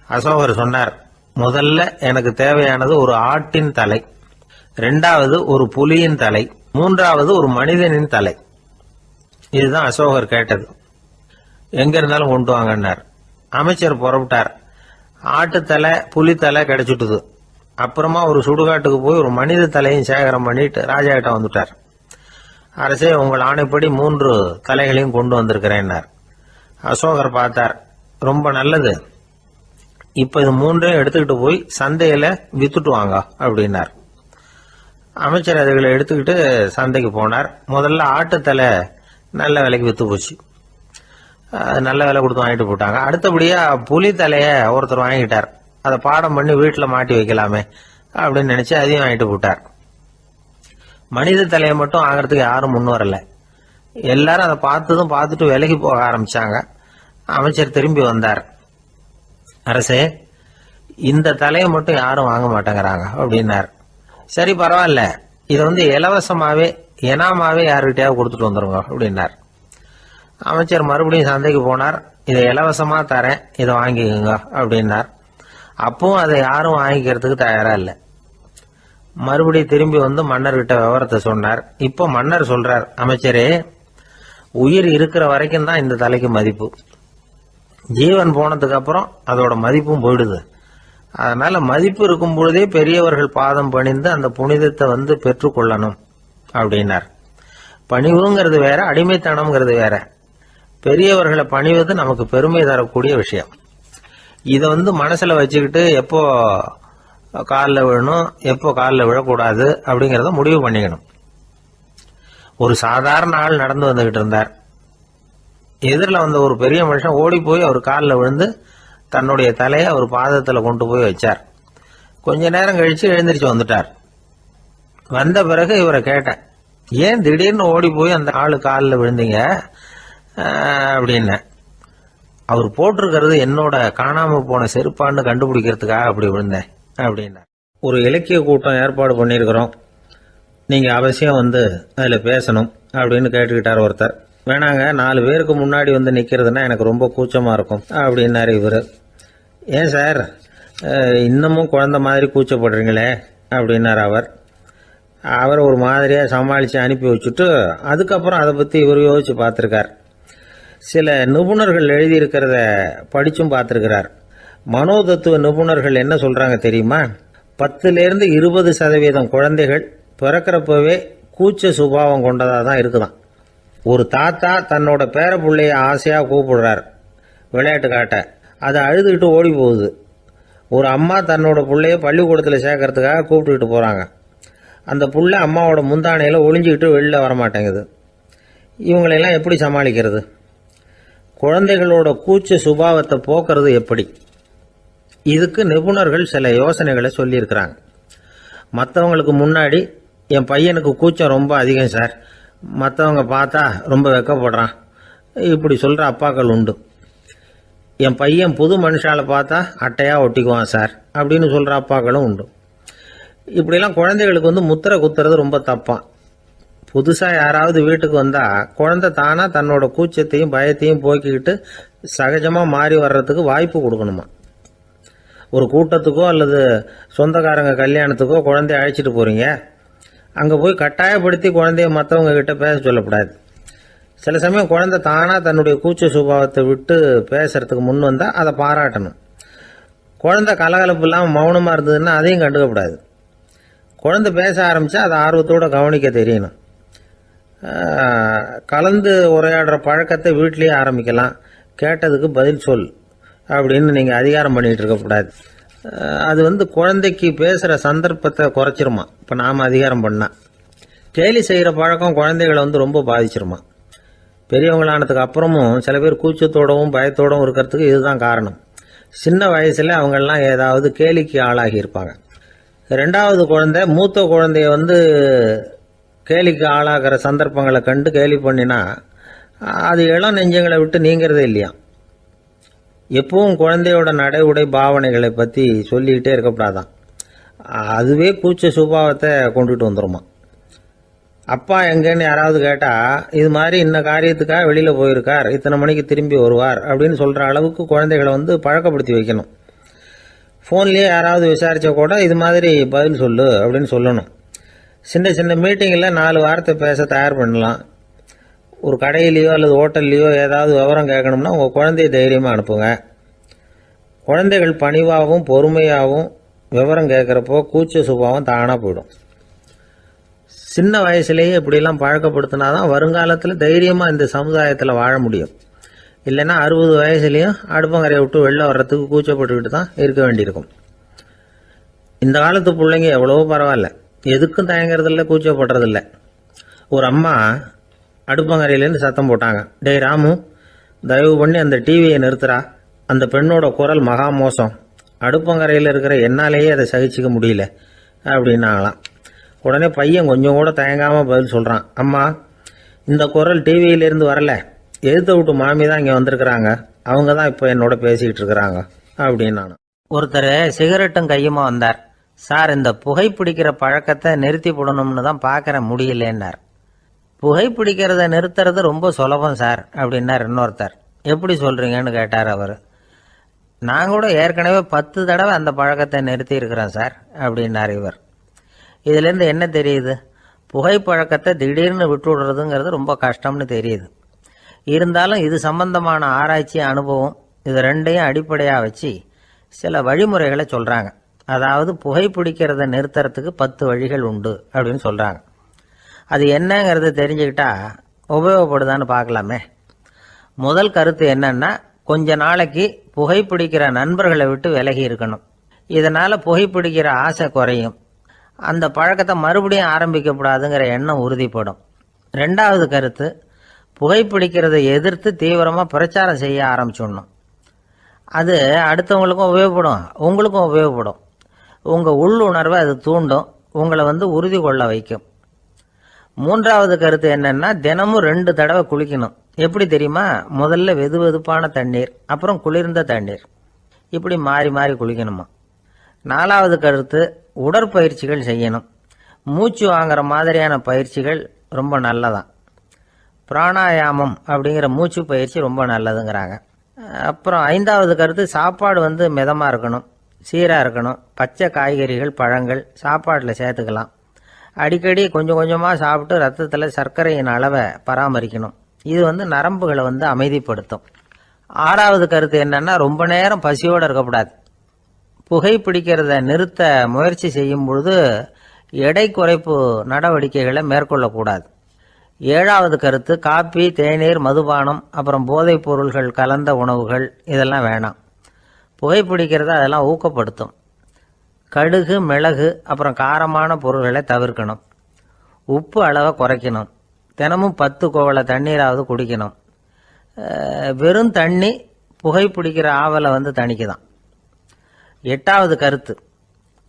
அசோகர் சொன்னார், முதல்ல எனக்கு தேவையானது ஒரு ஆட்டின் தலை, 2வது ஒரு புலியின் தலை, 3வது ஒரு மனிதனின் தலை. இதுதான் அசோகர் கேட்டது. எங்க இருந்தாலும் கொண்டு வாங்கன்னார். அமைச்சர் புறப்பட்டார். ஆட்டுத்தலை, புலித்தலை கிடைச்சிட்டுது. அப்புறமா ஒரு சுடுகாட்டுக்கு போய் ஒரு மனித தலையும் சேகரம் பண்ணிட்டு ராஜா கிட்ட வந்துட்டார். அரசே, உங்கள் ஆணைப்படி 3 தலைகளையும் கொண்டு வந்திருக்கிறேன்னார். அசோகர் பார்த்தார். ரொம்ப நல்லது, இப்ப இது 3ஐயும் எடுத்துக்கிட்டு போய் சந்தையில வித்துட்டு வாங்க அப்படின்னார். அமைச்சர் அதுகளை எடுத்துக்கிட்டு சந்தைக்கு போனார். முதல்ல ஆட்டுத்தலை நல்ல விலைக்கு வித்து போச்சு. நல்ல விலை கொடுத்து வாங்கிட்டு போட்டாங்க. அடுத்தபடியா புலி தலைய ஒருத்தர் வாங்கிட்டார். அதை பாடம் பண்ணி வீட்டில் மாட்டி வைக்கலாமே அப்படின்னு நினைச்சு அதையும் வாங்கிட்டு போட்டார். மனித தலையை மட்டும் வாங்கறதுக்கு யாரும் முன் வரல. எல்லாரும் அதை பார்த்துட்டு விலைக்கு போக ஆரம்பிச்சாங்க. அமைச்சர் திரும்பி வந்தார். அரசே, இந்த தலையை மட்டும் யாரும் வாங்க மாட்டேங்கிறாங்க அப்படின்னார். சரி, பரவாயில்ல, இதை இலவசமாவே எனாமாவே யாருக்கிட்டையாவது கொடுத்துட்டு வந்துருங்க அப்படின்னார். அமைச்சர் மறுபடியும் சந்தைக்கு போனார். இதை இலவசமா தரேன், இதை வாங்கிக்கோங்க அப்படின்னார். அப்பவும் அதை யாரும் வாங்கிக்கிறதுக்கு தயாரா இல்லை. மறுபடியும் திரும்பி மன்னர்கிட்ட விவரத்தை சொன்னார். இப்போ மன்னர் சொல்றார், அமைச்சரே, உயிர் இருக்கிற வரைக்கும் தான் இந்த தலைக்கு மதிப்பு. ஜீவன் போனதுக்கு அப்புறம் அதோட மதிப்பும் போயிடுது. அதனால மதிப்பு இருக்கும் பொழுதே பெரியவர்கள் பாதம் பணிந்து அந்த புனிதத்தை பெற்றுக்கொள்ளணும் அப்படின்னார். பணிவுங்கிறது வேற, அடிமைத்தனம்ங்கிறது வேற. பெரியவர்களை பணிவது நமக்கு பெருமை தரக்கூடிய விஷயம். இதை மனசுல வச்சுக்கிட்டு எப்போ காலில் விழணும், எப்போ காலில் விழக்கூடாது அப்படிங்கிறத முடிவு பண்ணிக்கணும். ஒரு சாதாரண ஆள் நடந்து வந்துகிட்டு இருந்தார். எதிரில் வந்த ஒரு பெரிய மனுஷன் ஓடி போய் அவர் காலில் விழுந்து தன்னுடைய தலையை அவர் பாதத்தில் கொண்டு போய் வச்சார். கொஞ்ச நேரம் கழிச்சு எழுந்திரிச்சு வந்துட்டார். வந்த பிறகு இவரை கேட்டேன், ஏன் திடீர்னு ஓடி போய் அந்த ஆளு காலில் விழுந்தீங்க அப்படின்னு. அவர் போட்டிருக்கிறது என்னோட காணாம போன செருப்பான்னு கண்டுபிடிக்கிறதுக்காக அப்படி விழுந்தேன் அப்படின்னா. ஒரு இலக்கிய கூட்டம் ஏற்பாடு பண்ணியிருக்கிறோம், நீங்க அவசியம் அதில் பேசணும் அப்படின்னு கேட்டுக்கிட்டார் ஒருத்தர். வேணாங்க, 4 பேருக்கு முன்னாடி நிக்கிறதுன்னா எனக்கு ரொம்ப கூச்சமா இருக்கும் அப்படின்னாரு இவர். ஏன் சார், இன்னமும் குழந்தை மாதிரி கூச்சப்படுறீங்களே அப்படின்னார் அவர். அவரை ஒரு மாதிரியா சமாளித்து அனுப்பி வச்சுட்டு அதுக்கப்புறம் அதை பற்றி இவர் யோசிச்சு பார்த்துருக்கார். சில நிபுணர்கள் எழுதியிருக்கிறத படிச்சும் பார்த்துருக்கிறார். மனோதத்துவ நிபுணர்கள் என்ன சொல்றாங்க தெரியுமா? 10லேருந்து 20% குழந்தைகள் பிறக்கிறப்பவே கூச்ச சுபாவம் கொண்டதாக தான் இருக்குதான். ஒரு தாத்தா தன்னோட பேர பிள்ளைய ஆசையா கூப்பிடுறார் விளையாட்டு காட்ட, அதை அழுதுகிட்டு ஓடி போகுது. ஒரு அம்மா தன்னோட பிள்ளைய பள்ளிக்கூடத்தில் சேர்க்கறதுக்காக கூப்பிட்டுக்கிட்டு போறாங்க. அந்த புள்ள அம்மாவோட முந்தானையில ஒளிஞ்சுக்கிட்டு வெளில வரமாட்டேங்குது. இவங்களெல்லாம் எப்படி சமாளிக்கிறது? குழந்தைகளோட கூச்ச சுபாவத்தை போக்குறது எப்படி? இதுக்கு நிபுணர்கள் சில யோசனைகளை சொல்லியிருக்கிறாங்க. மற்றவங்களுக்கு முன்னாடி என் பையனுக்கு கூச்சம் ரொம்ப அதிகம் சார், மற்றவங்க பார்த்தா ரொம்ப வெக்கப்படுறான், இப்படி சொல்கிற அப்பாக்கள் உண்டு. என் பையன் புது மனுஷால பார்த்தா அட்டையாக ஒட்டிக்குவான் சார் அப்படின்னு சொல்கிற அப்பாக்களும் உண்டு. இப்படிலாம் குழந்தைகளுக்கு முத்திரை குத்துறது ரொம்ப தப்பான். புதுசாக யாராவது வீட்டுக்கு வந்தால் குழந்தை தானாக தன்னோட கூச்சத்தையும் பயத்தையும் போக்கிக்கிட்டு சகஜமாக மாறி வர்றதுக்கு வாய்ப்பு கொடுக்கணுமா. ஒரு கூட்டத்துக்கோ அல்லது சொந்தக்காரங்க கல்யாணத்துக்கோ குழந்தைய அழைச்சிட்டு போகிறீங்க, அங்கே போய் கட்டாயப்படுத்தி குழந்தைய மற்றவங்க கிட்ட பேச சொல்லக்கூடாது. சில சமயம் குழந்தை தானாக தன்னுடைய கூச்ச சுபாவத்தை விட்டு பேசுறதுக்கு முன் வந்தால் அதை பாராட்டணும். குழந்தை கலகலப்பு இல்லாமல் மௌனமாக இருந்ததுன்னா அதையும் கண்டுக்கக்கூடாது. குழந்தை பேச ஆரம்பித்தா அதை ஆர்வத்தோடு கவனிக்க தெரியணும். கலந்து உரையாடுற பழக்கத்தை வீட்டிலேயே ஆரம்பிக்கலாம். கேட்டதுக்கு பதில் சொல் அப்படின்னு நீங்கள் அதிகாரம் பண்ணிகிட்டு இருக்கக்கூடாது. அது குழந்தைக்கு பேசுகிற சந்தர்ப்பத்தை குறைச்சிருமா. இப்போ நாம் அதிகாரம் பண்ணால் கேலி செய்கிற பழக்கம் குழந்தைகளை ரொம்ப பாதிச்சிருமா. பெரியவங்களானதுக்கு அப்புறமும் சில பேர் கூச்சத்தோடவும் பயத்தோடவும் இருக்கிறதுக்கு இதுதான் காரணம். சின்ன வயசில் அவங்கெல்லாம் ஏதாவது கேலிக்கு ஆளாகி இருப்பாங்க. ரெண்டாவது குழந்தை மூத்த குழந்தைய கேலிக்கு ஆளாகிற சந்தர்ப்பங்களை கண்டு கேலி பண்ணினா அது இளம் நெஞ்சங்களை விட்டு நீங்கிறதே இல்லையா. எப்பவும் குழந்தையோட நடை உடை பாவனைகளை பற்றி சொல்லிக்கிட்டே இருக்கக்கூடாதான். அதுவே கூச்ச சுபாவத்தை கொண்டுட்டு வந்துருமா. அப்பா எங்கேன்னு யாராவது கேட்டால் இது மாதிரி இன்ன காரியத்துக்காக வெளியில் போயிருக்கார், இத்தனை மணிக்கு திரும்பி வருவார் அப்படின்னு சொல்கிற அளவுக்கு குழந்தைகளை பழக்கப்படுத்தி வைக்கணும். ஃபோன்லேயே யாராவது விசாரித்தா கூட இது மாதிரி பதில் சொல்லு அப்படின்னு சொல்லணும். சின்ன சின்ன மீட்டிங்கில் 4 வார்த்தை பேச தயார் பண்ணலாம். ஒரு கடையிலையோ அல்லது ஹோட்டல்லையோ ஏதாவது விவரம் கேட்கணும்னா உங்கள் குழந்தைய தைரியமாக அனுப்புங்க. குழந்தைகள் பணிவாகவும் பொறுமையாகவும் விவரம் கேட்குறப்போ கூச்ச சுபாவம் தானாக போயிடும். சின்ன வயசுலேயே இப்படிலாம் பழக்கப்படுத்தினா தான் வருங்காலத்தில் தைரியமாக இந்த சமுதாயத்தில் வாழ முடியும். இல்லைன்னா 60 வயசுலேயும் அடுப்பங்கரையை விட்டு வெளில வர்றதுக்கு கூச்சப்பட்டுக்கிட்டு தான் இருக்க வேண்டியிருக்கும். இந்த காலத்து பிள்ளைங்க எவ்வளவோ பரவாயில்ல, எதுக்கும் தயங்குறதில்ல, கூச்சப்படுறதில்ல. ஒரு அம்மா அடுப்பங்கரையிலேருந்து சத்தம் போட்டாங்க, டேய் ராமு, தயவு பண்ணி அந்த டிவியை நிறுத்துறா, அந்த பெண்ணோட குரல் மகா மோசம், அடுப்பங்கரையில் இருக்கிற என்னாலேயே அதை சகிச்சிக்க முடியல அப்படின்னாங்களாம். உடனே பையன் கொஞ்சம் கூட தயங்காமல் பதில் சொல்கிறான், அம்மா இந்த குரல் டிவியிலேருந்து வரல, எழுத்த விட்டு மாமி தான் இங்கே வந்திருக்கிறாங்க, அவங்க தான் இப்போ என்னோட பேசிக்கிட்டு இருக்கிறாங்க அப்படின்னு. ஒருத்தர் சிகரெட்டும் கையுமா வந்தார். சார், இந்த புகைப்பிடிக்கிற பழக்கத்தை நிறுத்தி போடணும்னு தான் பார்க்குற முடியலன்னார். புகைப்பிடிக்கிறத நிறுத்துறது ரொம்ப சுலபம் சார் அப்படின்னார் இன்னொருத்தர். எப்படி சொல்கிறீங்கன்னு கேட்டார் அவர். நான் கூட ஏற்கனவே 10 தடவை அந்த பழக்கத்தை நிறுத்தி இருக்கிறேன் சார் அப்படின்னார் இவர். இதுலேருந்து என்ன தெரியுது? புகைப்பழக்கத்தை திடீர்னு விட்டு விடுறதுங்கிறது ரொம்ப கஷ்டம்னு தெரியுது. இருந்தாலும் இது சம்பந்தமான ஆராய்ச்சி, அனுபவம், இது ரெண்டையும் அடிப்படையாக வச்சு சில வழிமுறைகளை சொல்கிறாங்க. அதாவது புகைப்பிடிக்கிறத நிறுத்துறதுக்கு 10 வழிகள் உண்டு அப்படின்னு சொல்கிறாங்க. அது என்னங்கிறத தெரிஞ்சுக்கிட்டா உபயோகப்படுதான்னு பார்க்கலாமே. முதல் கருத்து என்னன்னா, கொஞ்ச நாளைக்கு புகைப்பிடிக்கிற நண்பர்களை விட்டு விலகி இருக்கணும். இதனால் புகைப்பிடிக்கிற ஆசை குறையும். அந்த பழக்கத்தை மறுபடியும் ஆரம்பிக்கப்படாதுங்கிற எண்ணம் உறுதிப்படும். ரெண்டாவது கருத்து, புகைப்பிடிக்கிறதை எதிர்த்து தீவிரமாக பிரச்சாரம் செய்ய ஆரம்பிச்சிடணும். அது அடுத்தவங்களுக்கும் உபயோகப்படும், உங்களுக்கும் உபயோகப்படும். உங்கள் உள்ளுணர்வை அது தூண்டும், உங்களை உறுதி கொள்ள வைக்கும். மூன்றாவது கருத்து என்னன்னா, தினமும் 2 தடவை குளிக்கணும். எப்படி தெரியுமா? முதல்ல வெது வெதுப்பான தண்ணீர், அப்புறம் குளிர்ந்த தண்ணீர், இப்படி மாறி மாறி குளிக்கணுமா. நாலாவது கருத்து, உடற்பயிற்சிகள் செய்யணும். மூச்சு வாங்குற மாதிரியான பயிற்சிகள் ரொம்ப நல்லதான். பிராணாயாமம் அப்படிங்கிற மூச்சு பயிற்சி ரொம்ப நல்லதுங்கிறாங்க. அப்புறம் 5வது கருத்து, சாப்பாடு மிதமாக இருக்கணும், சீராக இருக்கணும். பச்சை காய்கறிகள், பழங்கள் சாப்பாட்டில் சேர்த்துக்கலாம். அடிக்கடி கொஞ்சம் கொஞ்சமாக சாப்பிட்டு ரத்தத்தில் சர்க்கரையின் அளவை பராமரிக்கணும். இது நரம்புகளை அமைதிப்படுத்தும். 6வது கருத்து என்னன்னா, ரொம்ப நேரம் பசியோடு இருக்கக்கூடாது. புகைப்பிடிக்கிறத நிறுத்த முயற்சி செய்யும் பொழுது எடை குறைப்பு நடவடிக்கைகளை மேற்கொள்ளக்கூடாது. 7வது கருத்து, காப்பி, தேநீர், மதுபானம், அப்புறம் போதைப் பொருள்கள் கலந்த உணவுகள் இதெல்லாம் வேணாம். புகைப்பிடிக்கிறத அதெல்லாம் ஊக்கப்படுத்தும். கடுகு, மிளகு, அப்புறம் காரமான பொருள்களை தவிர்க்கணும். உப்பு அளவை குறைக்கணும். தினமும் 10 குவளை தண்ணீராவது குடிக்கணும். வெறும் தண்ணி புகைப்பிடிக்கிற ஆவலை தணிக்குதான். 8வது கருத்து,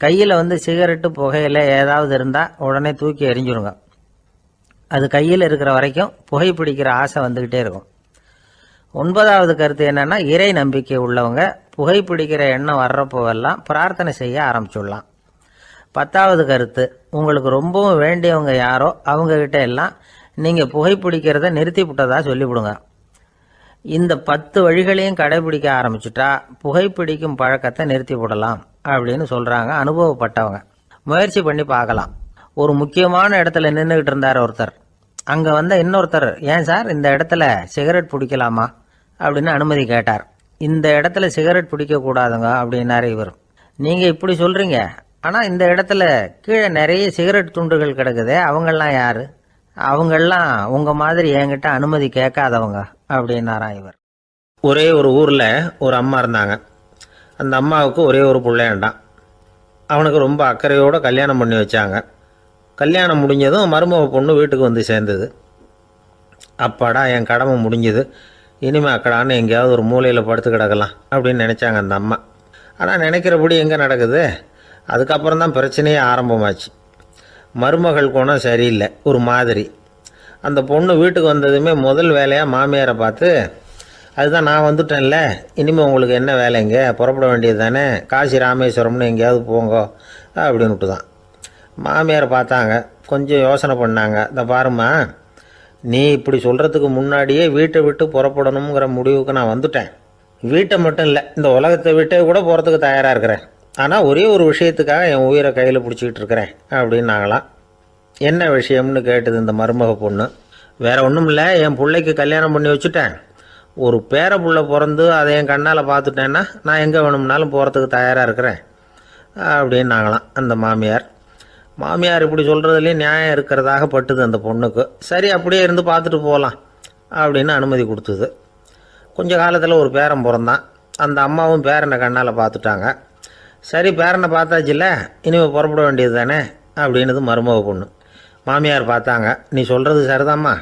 கையில் சிகரெட்டு, புகையில ஏதாவது இருந்தால் உடனே தூக்கி எறிஞ்சிருங்க. அது கையில் இருக்கிற வரைக்கும் புகைப்பிடிக்கிற ஆசை வந்துக்கிட்டே இருக்கும். 9வது கருத்து என்னன்னா, இறை நம்பிக்கை உள்ளவங்க புகைப்பிடிக்கிற எண்ணம் வர்றப்போவெல்லாம் பிரார்த்தனை செய்ய ஆரம்பிச்சுடலாம். 10வது கருத்து, உங்களுக்கு ரொம்பவும் வேண்டியவங்க யாரோ அவங்கக்கிட்ட எல்லாம் நீங்கள் புகைப்பிடிக்கிறத நிறுத்தி விட்டதா சொல்லிவிடுங்க. இந்த 10 வழிகளையும் கடைபிடிக்க ஆரம்பிச்சுட்டா புகைப்பிடிக்கும் பழக்கத்தை நிறுத்தி விடலாம் அப்படின்னு சொல்கிறாங்க அனுபவப்பட்டவங்க. முயற்சி பண்ணி பார்க்கலாம். ஒரு முக்கியமான இடத்துல நின்றுக்கிட்டு இருந்தார் ஒருத்தர். அங்கே இன்னொருத்தர், ஏன் சார் இந்த இடத்துல சிகரெட் பிடிக்கலாமா அப்படின்னு அனுமதி கேட்டார். இந்த இடத்துல சிகரெட் பிடிக்கக்கூடாதுங்க அப்படின்னாரு இவர். நீங்கள் இப்படி சொல்கிறீங்க, ஆனால் இந்த இடத்துல கீழே நிறைய சிகரெட் துண்டுகள் கிடக்குதே, அவங்கெல்லாம் யார்? அவங்கெல்லாம் உங்கள் மாதிரி என்கிட்ட அனுமதி கேட்காதவங்க அப்படின்னாராம் இவர். ஒரே ஒரு ஊரில் ஒரு அம்மா இருந்தாங்க. அந்த அம்மாவுக்கு ஒரே ஒரு பிள்ளையாண்டான். அவனுக்கு ரொம்ப அக்கறையோடு கல்யாணம் பண்ணி வச்சாங்க. கல்யாணம் முடிஞ்சதும் மருமக பொண்ணு வீட்டுக்கு சேர்ந்தது. அப்பாடா, என் கடமை முடிஞ்சது, இனிமே அக்கடான்னு எங்கேயாவது ஒரு மூலையில் படுத்து கிடக்கலாம் அப்படின்னு நினச்சாங்க அந்த அம்மா. ஆனால் நினைக்கிறபடி எங்கே நடக்குது? அதுக்கப்புறம் தான் பிரச்சனையே ஆரம்பமாச்சு. மருமகள் குணம் சரியில்லை, ஒரு மாதிரி. அந்த பொண்ணு வீட்டுக்கு வந்ததுமே முதல் வேலையாக மாமியாரை பார்த்து, அதுதான் நான் வந்துட்டேன்ல, இனிமேல் உங்களுக்கு என்ன வேலைங்க, புறப்பட வேண்டியது தானே, காசி ராமேஸ்வரம்னு எங்கேயாவது போங்கோ அப்படின்னுட்டு தான். மாமியாரை பார்த்தாங்க, கொஞ்சம் யோசனை பண்ணாங்க. இந்த பாருமா, நீ இப்படி சொல்கிறதுக்கு முன்னாடியே வீட்டை விட்டு புறப்படணுங்கிற முடிவுக்கு நான் வந்துட்டேன். வீட்டை மட்டும் இல்லை, இந்த உலகத்தை விட்டே கூட போகிறதுக்கு தயாராக இருக்கிறேன். ஆனால் ஒரே ஒரு விஷயத்துக்காக என் உயிரை கையில் பிடிச்சிக்கிட்டு இருக்கிறேன் அப்படின்னாங்களாம். என்ன விஷயம்னு கேட்டது இந்த மருமக பொண்ணு. வேறு ஒன்றும் இல்லை, என் பிள்ளைக்கு கல்யாணம் பண்ணி வச்சுட்டேன். ஒரு பேர புள்ள பிறந்து அதை என் கண்ணால் பார்த்துட்டேன்னா நான் எங்கே வேணும்னாலும் போகிறதுக்கு தயாராக இருக்கிறேன் அப்படின்னாங்களாம் அந்த மாமியார். மாமியார் இப்படி சொல்கிறதுலேயும் நியாயம் இருக்கிறதாக பட்டுது அந்த பொண்ணுக்கு. சரி, அப்படியே இருந்து பார்த்துட்டு போகலாம் அப்படின்னு அனுமதி கொடுத்தது. கொஞ்ச காலத்தில் ஒரு பேரன் பிறந்தான். அந்த அம்மாவும் பேரனை கண்ணால் பார்த்துட்டாங்க. சரி, பேரனை பார்த்தாச்சுல்ல, இனிமேல் புறப்பட வேண்டியது தானே அப்படின்னது மருமக பொண்ணு. மாமியார் பார்த்தாங்க, நீ சொல்கிறது சரிதாம்மா,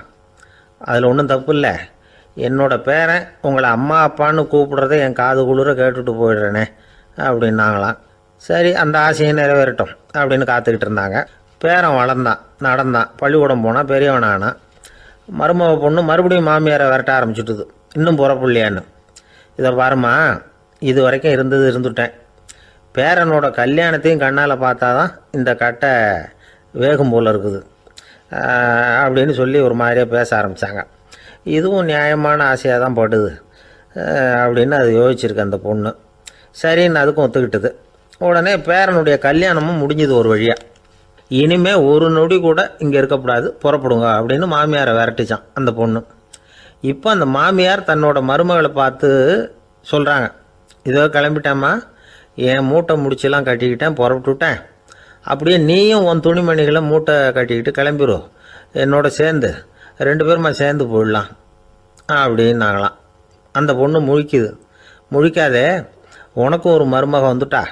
அதில் ஒன்றும் தப்பு இல்லை. என்னோடய பேரன் உங்களை அம்மா அப்பான்னு கூப்பிடுறதை என் காது குளிர கேட்டுட்டு போயிடுறேனே அப்படின்னாங்களாம். சரி, அந்த ஆசையை நிறைவேறட்டும் அப்படின்னு காத்துக்கிட்டு இருந்தாங்க. பேரன் வளர்ந்தான், நடந்தான், பள்ளிக்கூடம் போனால் பெரியவனானா. மருமக பொண்ணு மறுபடியும் மாமியாரை விரட்ட ஆரம்பிச்சுட்டுது, இன்னும் புறப்புள்ளையான்னு. இதை பாருமா, இது வரைக்கும் இருந்துட்டேன். பேரனோட கல்யாணத்தையும் கண்ணால் பார்த்தா தான் இந்த கட்டை வேகும் போல் இருக்குது அப்படின்னு சொல்லி ஒரு மாதிரியாக பேச ஆரம்பித்தாங்க. இதுவும் நியாயமான ஆசையாக தான் படுது அப்படின்னு அது யோசிச்சிருக்கு அந்த பொண்ணு. சரின்னு அதுக்கும் ஒத்துக்கிட்டது. உடனே பேரனுடைய கல்யாணமும் முடிஞ்சது ஒரு வழியாக. இனிமேல் ஒரு நொடி கூட இங்கே இருக்கக்கூடாது, புறப்படுங்க அப்படின்னு மாமியாரை விரட்டிச்சான் அந்த பொண்ணு. இப்போ அந்த மாமியார் தன்னோட மருமகளை பார்த்து சொல்கிறாங்க, இதோ கிளம்பிட்டேம்மா, என் மூட்டை முடிச்செல்லாம் கட்டிக்கிட்டேன், புறப்பட்டுவிட்டேன். அப்படியே நீயும் உன் துணிமணிகளை மூட்டை கட்டிக்கிட்டு கிளம்பிடும், என்னோட சேர்ந்து 2 பேருமா சேர்ந்து போயிடலாம் அப்படின்னாங்களாம். அந்த பொண்ணு முழிக்குது. முழிக்காதே, உனக்கும் ஒரு மருமக வந்துட்டா,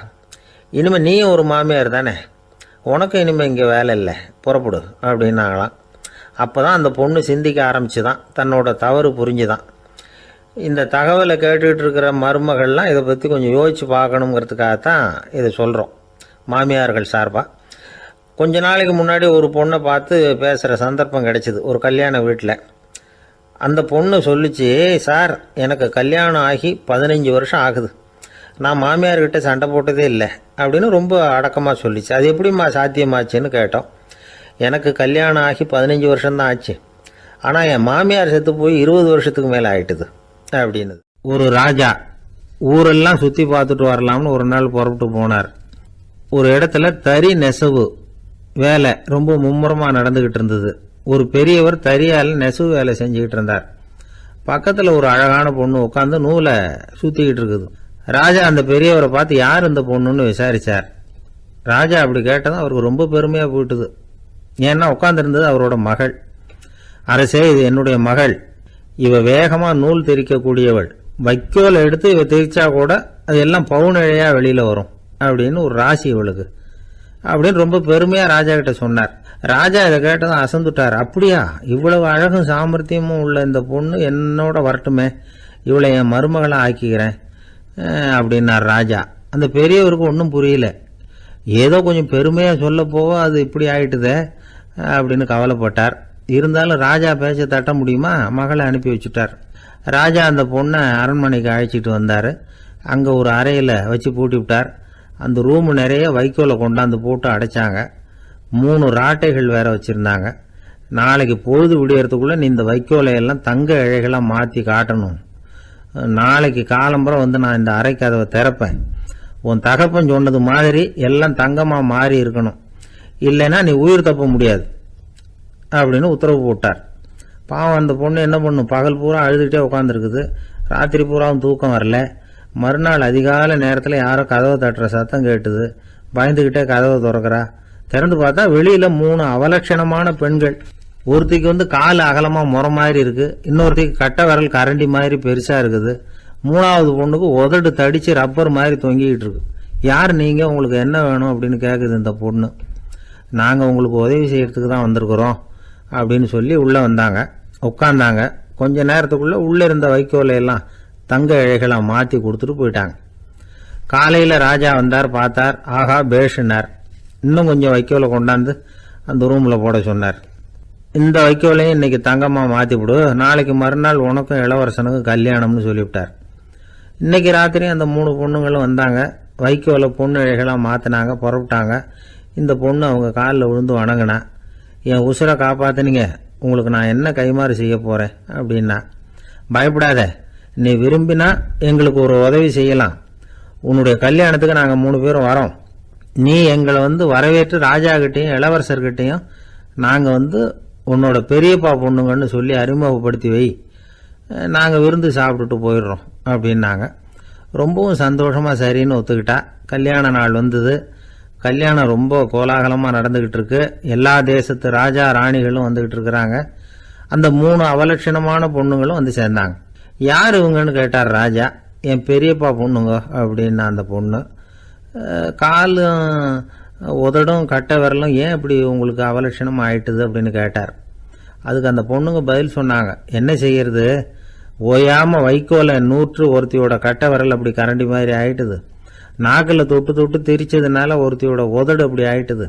இனிமேல் நீயும் ஒரு மாமியார் தானே, உனக்கும் இனிமேல் இங்கே வேலை இல்லை, புறப்படு அப்படின்னாங்களாம். அப்போ தான் அந்த பொண்ணு சிந்திக்க ஆரம்பிச்சுதான், தன்னோட தவறு புரிஞ்சுதான். இந்த தகவலை கேட்டுக்கிட்டு இருக்கிற மருமகள்லாம் இதை பற்றி கொஞ்சம் யோசித்து பார்க்கணுங்கிறதுக்காகத்தான் இதை சொல்கிறோம் மாமியார்கள் சார்பாக. கொஞ்ச நாளைக்கு முன்னாடி ஒரு பொண்ணை பார்த்து பேசுகிற சந்தர்ப்பம் கிடைச்சிது ஒரு கல்யாண வீட்டில். அந்த பொண்ணு சொல்லிச்சு, சார் எனக்கு கல்யாணம் ஆகி 15 வருஷம் ஆகுது, நான் மாமியார்கிட்ட சண்டை போட்டதே இல்லை அப்படின்னு ரொம்ப அடக்கமாக சொல்லிச்சு. அது எப்படிம்மா சாத்தியமாச்சுன்னு கேட்டோம். எனக்கு கல்யாணம் ஆகி 15 வருஷம்தான் ஆச்சு, ஆனால் என் மாமியார் செத்து போய் 20 வருஷத்துக்கு மேலே ஆயிட்டுது அப்படின்னு. ஒரு ராஜா ஊரெல்லாம் சுற்றி பார்த்துட்டு வரலாம்னு ஒரு நாள் புறப்பட்டு போனார். ஒரு இடத்துல தறி நெசவு வேலை ரொம்ப மும்முரமாக நடந்துக்கிட்டு இருந்தது. ஒரு பெரியவர் தறியால் நெசவு வேலை செஞ்சுக்கிட்டு இருந்தார். பக்கத்தில் ஒரு அழகான பொண்ணு உட்காந்து நூலை சுற்றிக்கிட்டு இருக்குது. ராஜா அந்த பெரியவரை பார்த்து யார் இந்த பொண்ணுன்னு விசாரித்தார். ராஜா அப்படி கேட்டதும் அவருக்கு ரொம்ப பெருமையாக போயிட்டுது. ஏன்னா உட்காந்துருந்தது அவரோட மகள். அரசே, இது என்னுடைய மகள், இவ வேகமாக நூல் திரிக்கக்கூடியவள், வைக்கோலை எடுத்து இவ திரிச்சா கூட அது எல்லாம் பவுனிழையாக வெளியில் வரும் அப்படின்னு ஒரு ராசி இவளுக்கு அப்படின்னு ரொம்ப பெருமையாக ராஜா கிட்ட சொன்னார். ராஜா இதை கேட்டதும் அசந்துட்டார். அப்படியா, இவ்வளவு அழகும் சாமர்த்தியமும் உள்ள இந்த பொண்ணு என்னோட வரட்டுமே, இவளை என் மருமகளை ஆக்கிக்கிறேன் அப்படின்னார் ராஜா. அந்த பெரியவருக்கு ஒன்றும் புரியல. ஏதோ கொஞ்சம் பெருமையாக சொல்ல போக அது இப்படி ஆயிட்டுதே அப்படின்னு கவலைப்பட்டார். இருந்தாலும் ராஜா பேச்ச தட்ட முடியுமா, மகளை அனுப்பி வச்சுட்டார். ராஜா அந்த பொண்ணை அரண்மனைக்கு அழைச்சிட்டு வந்தார். அங்கே ஒரு அறையில் வச்சு பூட்டி விட்டார். அந்த ரூமு நிறைய வைக்கோலை கொண்டாந்து போட்டு அடைச்சாங்க. 3 ராட்டைகள் வேற வச்சுருந்தாங்க. நாளைக்கு பொழுது விடியறதுக்குள்ளே நீ இந்த வைக்கோலையெல்லாம் தங்க இழைகளாக மாற்றி காட்டணும். நாளைக்கு காலம்பரம் வந்து நான் இந்த அறை கதவை திறப்பேன். உன் தகப்பன் சொன்னது மாதிரி எல்லாம் தங்கமாக மாறி இருக்கணும், இல்லைன்னா நீ உயிர் தப்ப முடியாது அப்படின்னு உத்தரவு போட்டார். பாவம் அந்த பொண்ணு என்ன பண்ணும், பகல் பூரா அழுதுகிட்டே உட்காந்துருக்குது. ராத்திரி பூராவும் தூக்கம் வரல. மறுநாள் அதிகாலை நேரத்தில் யாரோ கதவை தட்டுற சத்தம் கேட்டுது. பயந்துக்கிட்டே கதவை திறக்கிறா. திறந்து பார்த்தா வெளியில் 3 அவலட்சணமான பெண்கள். ஒருத்திக்கு வந்து கால் அகலமாக முறை மாதிரி இருக்குது, இன்னொருத்திக்கு கட்டை விரல் கரண்டி மாதிரி பெருசாக இருக்குது, 3ஆவது பொண்ணுக்கு உதடு தடித்து ரப்பர் மாதிரி தொங்கிக்கிட்டு இருக்கு. யார் நீங்கள், உங்களுக்கு என்ன வேணும் அப்படின்னு கேட்குது இந்த பொண்ணு. நாங்கள் உங்களுக்கு உதவி செய்கிறதுக்கு தான் வந்திருக்கிறோம் அப்படின்னு சொல்லி உள்ளே வந்தாங்க, உட்காந்தாங்க. கொஞ்ச நேரத்துக்குள்ளே உள்ளே இருந்த வைக்கோலையெல்லாம் தங்க இழைகளாக மாற்றி கொடுத்துட்டு போயிட்டாங்க. காலையில் ராஜா வந்தார், பார்த்தார், ஆகா பேஷுனார். இன்னும் கொஞ்சம் வைக்கோலை கொண்டாந்து அந்த ரூமில் போட சொன்னார். இந்த வைக்கோலையும் இன்னைக்கு தங்கமாக மாற்றிவிடு, நாளைக்கு மறுநாள் உனக்கும் இளவரசனுக்கும் கல்யாணம்னு சொல்லிவிட்டார். இன்னைக்கு ராத்திரி அந்த 3 பொண்ணுங்களும் வந்தாங்க. வைக்கோலை பொண்ணு இழைகளாக மாற்றினாங்க, புறப்பட்டாங்க. இந்த பொண்ணு அவங்க காலில் விழுந்து வணங்கினா, என் உசுரை காப்பாற்றினீங்க, உங்களுக்கு நான் என்ன கைமாறு செய்ய போகிறேன் அப்படின்னா. பயப்படாத, நீ விரும்பினா எங்களுக்கு ஒரு உதவி செய்யலாம். உன்னுடைய கல்யாணத்துக்கு நாங்கள் 3 பேரும் வரோம். நீ எங்களை வரவேற்று ராஜாக்கிட்டையும் இளவரசர்கிட்டையும் நாங்கள் உன்னோட பெரியப்பா பொண்ணுங்கன்னு சொல்லி அறிமுகப்படுத்தி வை, நாங்கள் விருந்து சாப்பிட்டுட்டு போயிடுறோம் அப்படின்னாங்க. ரொம்பவும் சந்தோஷமாக சரின்னு ஒத்துக்கிட்டா. கல்யாண நாள் வந்தது. கல்யாணம் ரொம்ப கோலாகலமாக நடந்துக்கிட்டு இருக்கு. எல்லா தேசத்து ராஜா ராணிகளும் வந்துக்கிட்டு இருக்கிறாங்க. அந்த 3 அவலட்சணமான பொண்ணுங்களும் சேர்ந்தாங்க. யார் இவங்கன்னு கேட்டார் ராஜா. என் பெரியப்பா பொண்ணுங்க அப்படின்னா அந்த பொண்ணு. காலும் உதடும் கட்டை விரலும் ஏன் இப்படி உங்களுக்கு அவலட்சணம் ஆயிட்டுது அப்படின்னு கேட்டார். அதுக்கு அந்த பொண்ணுங்க பதில் சொன்னாங்க. என்ன செய்யறது, ஓயாம வைக்கோலை நூற்று ஒருத்தியோட கட்டை விரல் அப்படி கரண்டி மாதிரி ஆயிட்டுது. நாக்கில் தொட்டு தொட்டு திரிச்சதுனால ஒருத்தியோட உதடு அப்படி ஆயிட்டுது.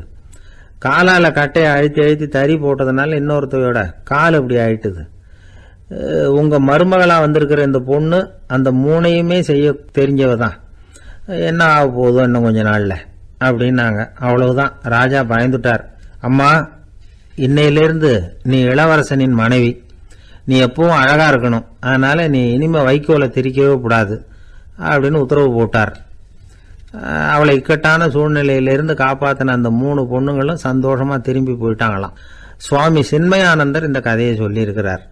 காலால் கட்டையை அழுத்தி அழுத்தி தறி போட்டதுனால இன்னொருத்தையோட கால் அப்படி ஆயிட்டுது. உங்கள் மருமகளாக வந்திருக்கிற இந்த பொண்ணு அந்த 3ஐயுமே செய்ய தெரிஞ்சவ தான். என்ன ஆக போதும் இன்னும் கொஞ்ச நாளில் அப்படின்னாங்க. அவ்வளவுதான். ராஜா பயந்துட்டார். அம்மா, இன்னையிலிருந்து நீ இளவரசனின் மனைவி. நீ எப்பவும் அழகாக இருக்கணும். அதனால் நீ இனிமேல் வைக்கோலை திரிக்கவே கூடாது அப்படின்னு உத்தரவு போட்டார். அவளை இக்கட்டான சூழ்நிலையிலிருந்து காப்பாற்றின அந்த 3 பொண்ணுங்களும் சந்தோஷமாக திரும்பி போயிட்டாங்களாம். சுவாமி சின்மயானந்தர் இந்த கதையை சொல்லியிருக்கிறார்.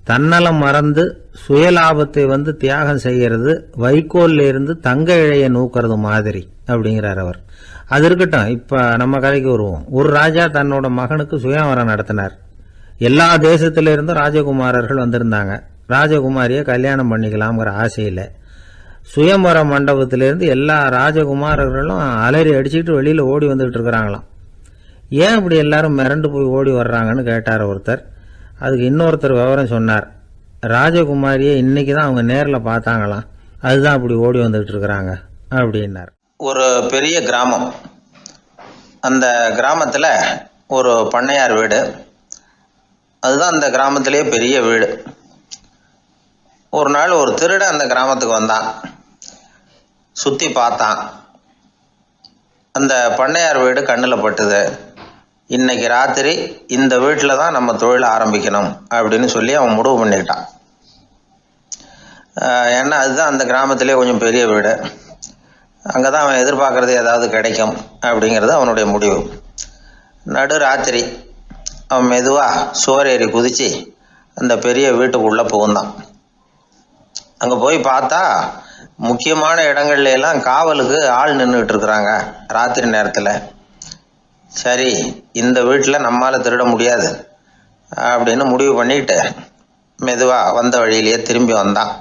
தன்னலம் மறந்து சுயலாபத்தை தியாகம் செய்கிறது வைக்கோல்ல இருந்து தங்க இழைய நூக்கிறது மாதிரி அப்படிங்கிறார் அவர். அது இருக்கட்டும், இப்ப நம்ம கதைக்கு வருவோம். ஒரு ராஜா தன்னோட மகனுக்கு சுயவரம் நடத்தினார். எல்லா தேசத்திலிருந்தும் ராஜகுமாரர்கள் வந்திருந்தாங்க. ராஜகுமாரியை கல்யாணம் பண்ணிக்கலாம்ங்கிற ஆசையில சுயம்பர மண்டபத்திலிருந்து எல்லா ராஜகுமாரர்களும் அலறி அடிச்சுக்கிட்டு வெளியில ஓடி வந்துகிட்டு இருக்கிறாங்களாம். ஏன் இப்படி எல்லாரும் மிரண்டு போய் ஓடி வர்றாங்கன்னு கேட்டார் ஒருத்தர். அதுக்கு இன்னொருத்தர் விவரம் சொன்னார். ராஜகுமாரியை இன்னைக்கு தான் அவங்க நேரில் பார்த்தாங்களாம், அதுதான் அப்படி ஓடி வந்துகிட்டு இருக்கிறாங்க அப்படின்னார். ஒரு பெரிய கிராமம். அந்த கிராமத்தில் ஒரு பண்ணையார் வீடு. அதுதான் அந்த கிராமத்திலேயே பெரிய வீடு. ஒரு நாள் ஒரு திருடன் அந்த கிராமத்துக்கு வந்தான். சுற்றி பார்த்தான். அந்த பண்ணையார் வீடு கண்ணில் பட்டுது. இன்னைக்கு ராத்திரி இந்த வீட்டில் தான் நம்ம தொழில் ஆரம்பிக்கணும் அப்படின்னு சொல்லி அவன் முடிவு பண்ணிக்கிட்டான். ஏன்னா அதுதான் அந்த கிராமத்திலே கொஞ்சம் பெரிய வீடு. அங்கே தான் அவன் எதிர்பார்க்குறது ஏதாவது கிடைக்கும் அப்படிங்கிறது அவனுடைய முடிவு. நடு ராத்திரி அவன் மெதுவாக சுவரேறி குதித்து அந்த பெரிய வீட்டுக்குள்ளே புகுந்தான். அங்கே போய் பார்த்தா முக்கியமான இடங்கள்ல எல்லாம் காவலுக்கு ஆள் நின்றுட்டு இருக்கிறாங்க ராத்திரி நேரத்தில். சரி, இந்த வீட்டில் நம்மால் திருட முடியாது அப்படின்னு முடிவு பண்ணிட்டு மெதுவாக வந்த வழியிலேயே திரும்பி வந்தான்.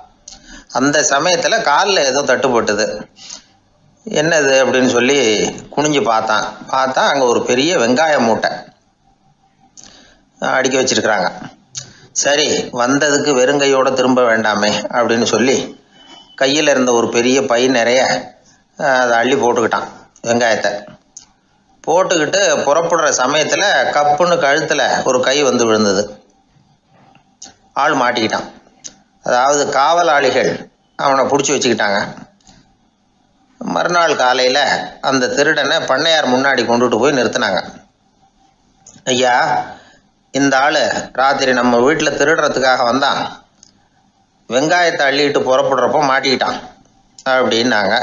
அந்த சமயத்தில் காலில் ஏதோ தட்டுப்பட்டுது. என்னது அப்படின்னு சொல்லி குனிஞ்சு பார்த்தா அங்கே ஒரு பெரிய வெங்காய மூட்டை அடுக்கி வச்சிருக்கிறாங்க. சரி, வந்ததுக்கு வெறுங்கையோடு திரும்ப வேண்டாமே அப்படின்னு சொல்லி கையில் இருந்த ஒரு பெரிய பை நிறைய அதை அள்ளி போட்டுக்கிட்டான். வெங்காயத்தை போட்டுக்கிட்டு புறப்படுற சமயத்தில் கப்புன்னு கழுத்தில் ஒரு கை விழுந்தது. ஆள் மாட்டிக்கிட்டான். அதாவது காவலாளிகள் அவனை பிடிச்சி வச்சுக்கிட்டாங்க. மறுநாள் காலையில் அந்த திருடனை பண்ணையார் முன்னாடி கொண்டுட்டு போய் நிறுத்தினாங்க. ஐயா, இந்த ஆள் ராத்திரி நம்ம வீட்டில் திருடுறதுக்காக வந்தான், வெங்காயத்தை அள்ளிட்டு புறப்படுறப்போ மாட்டிக்கிட்டான் அப்படின்னாங்க.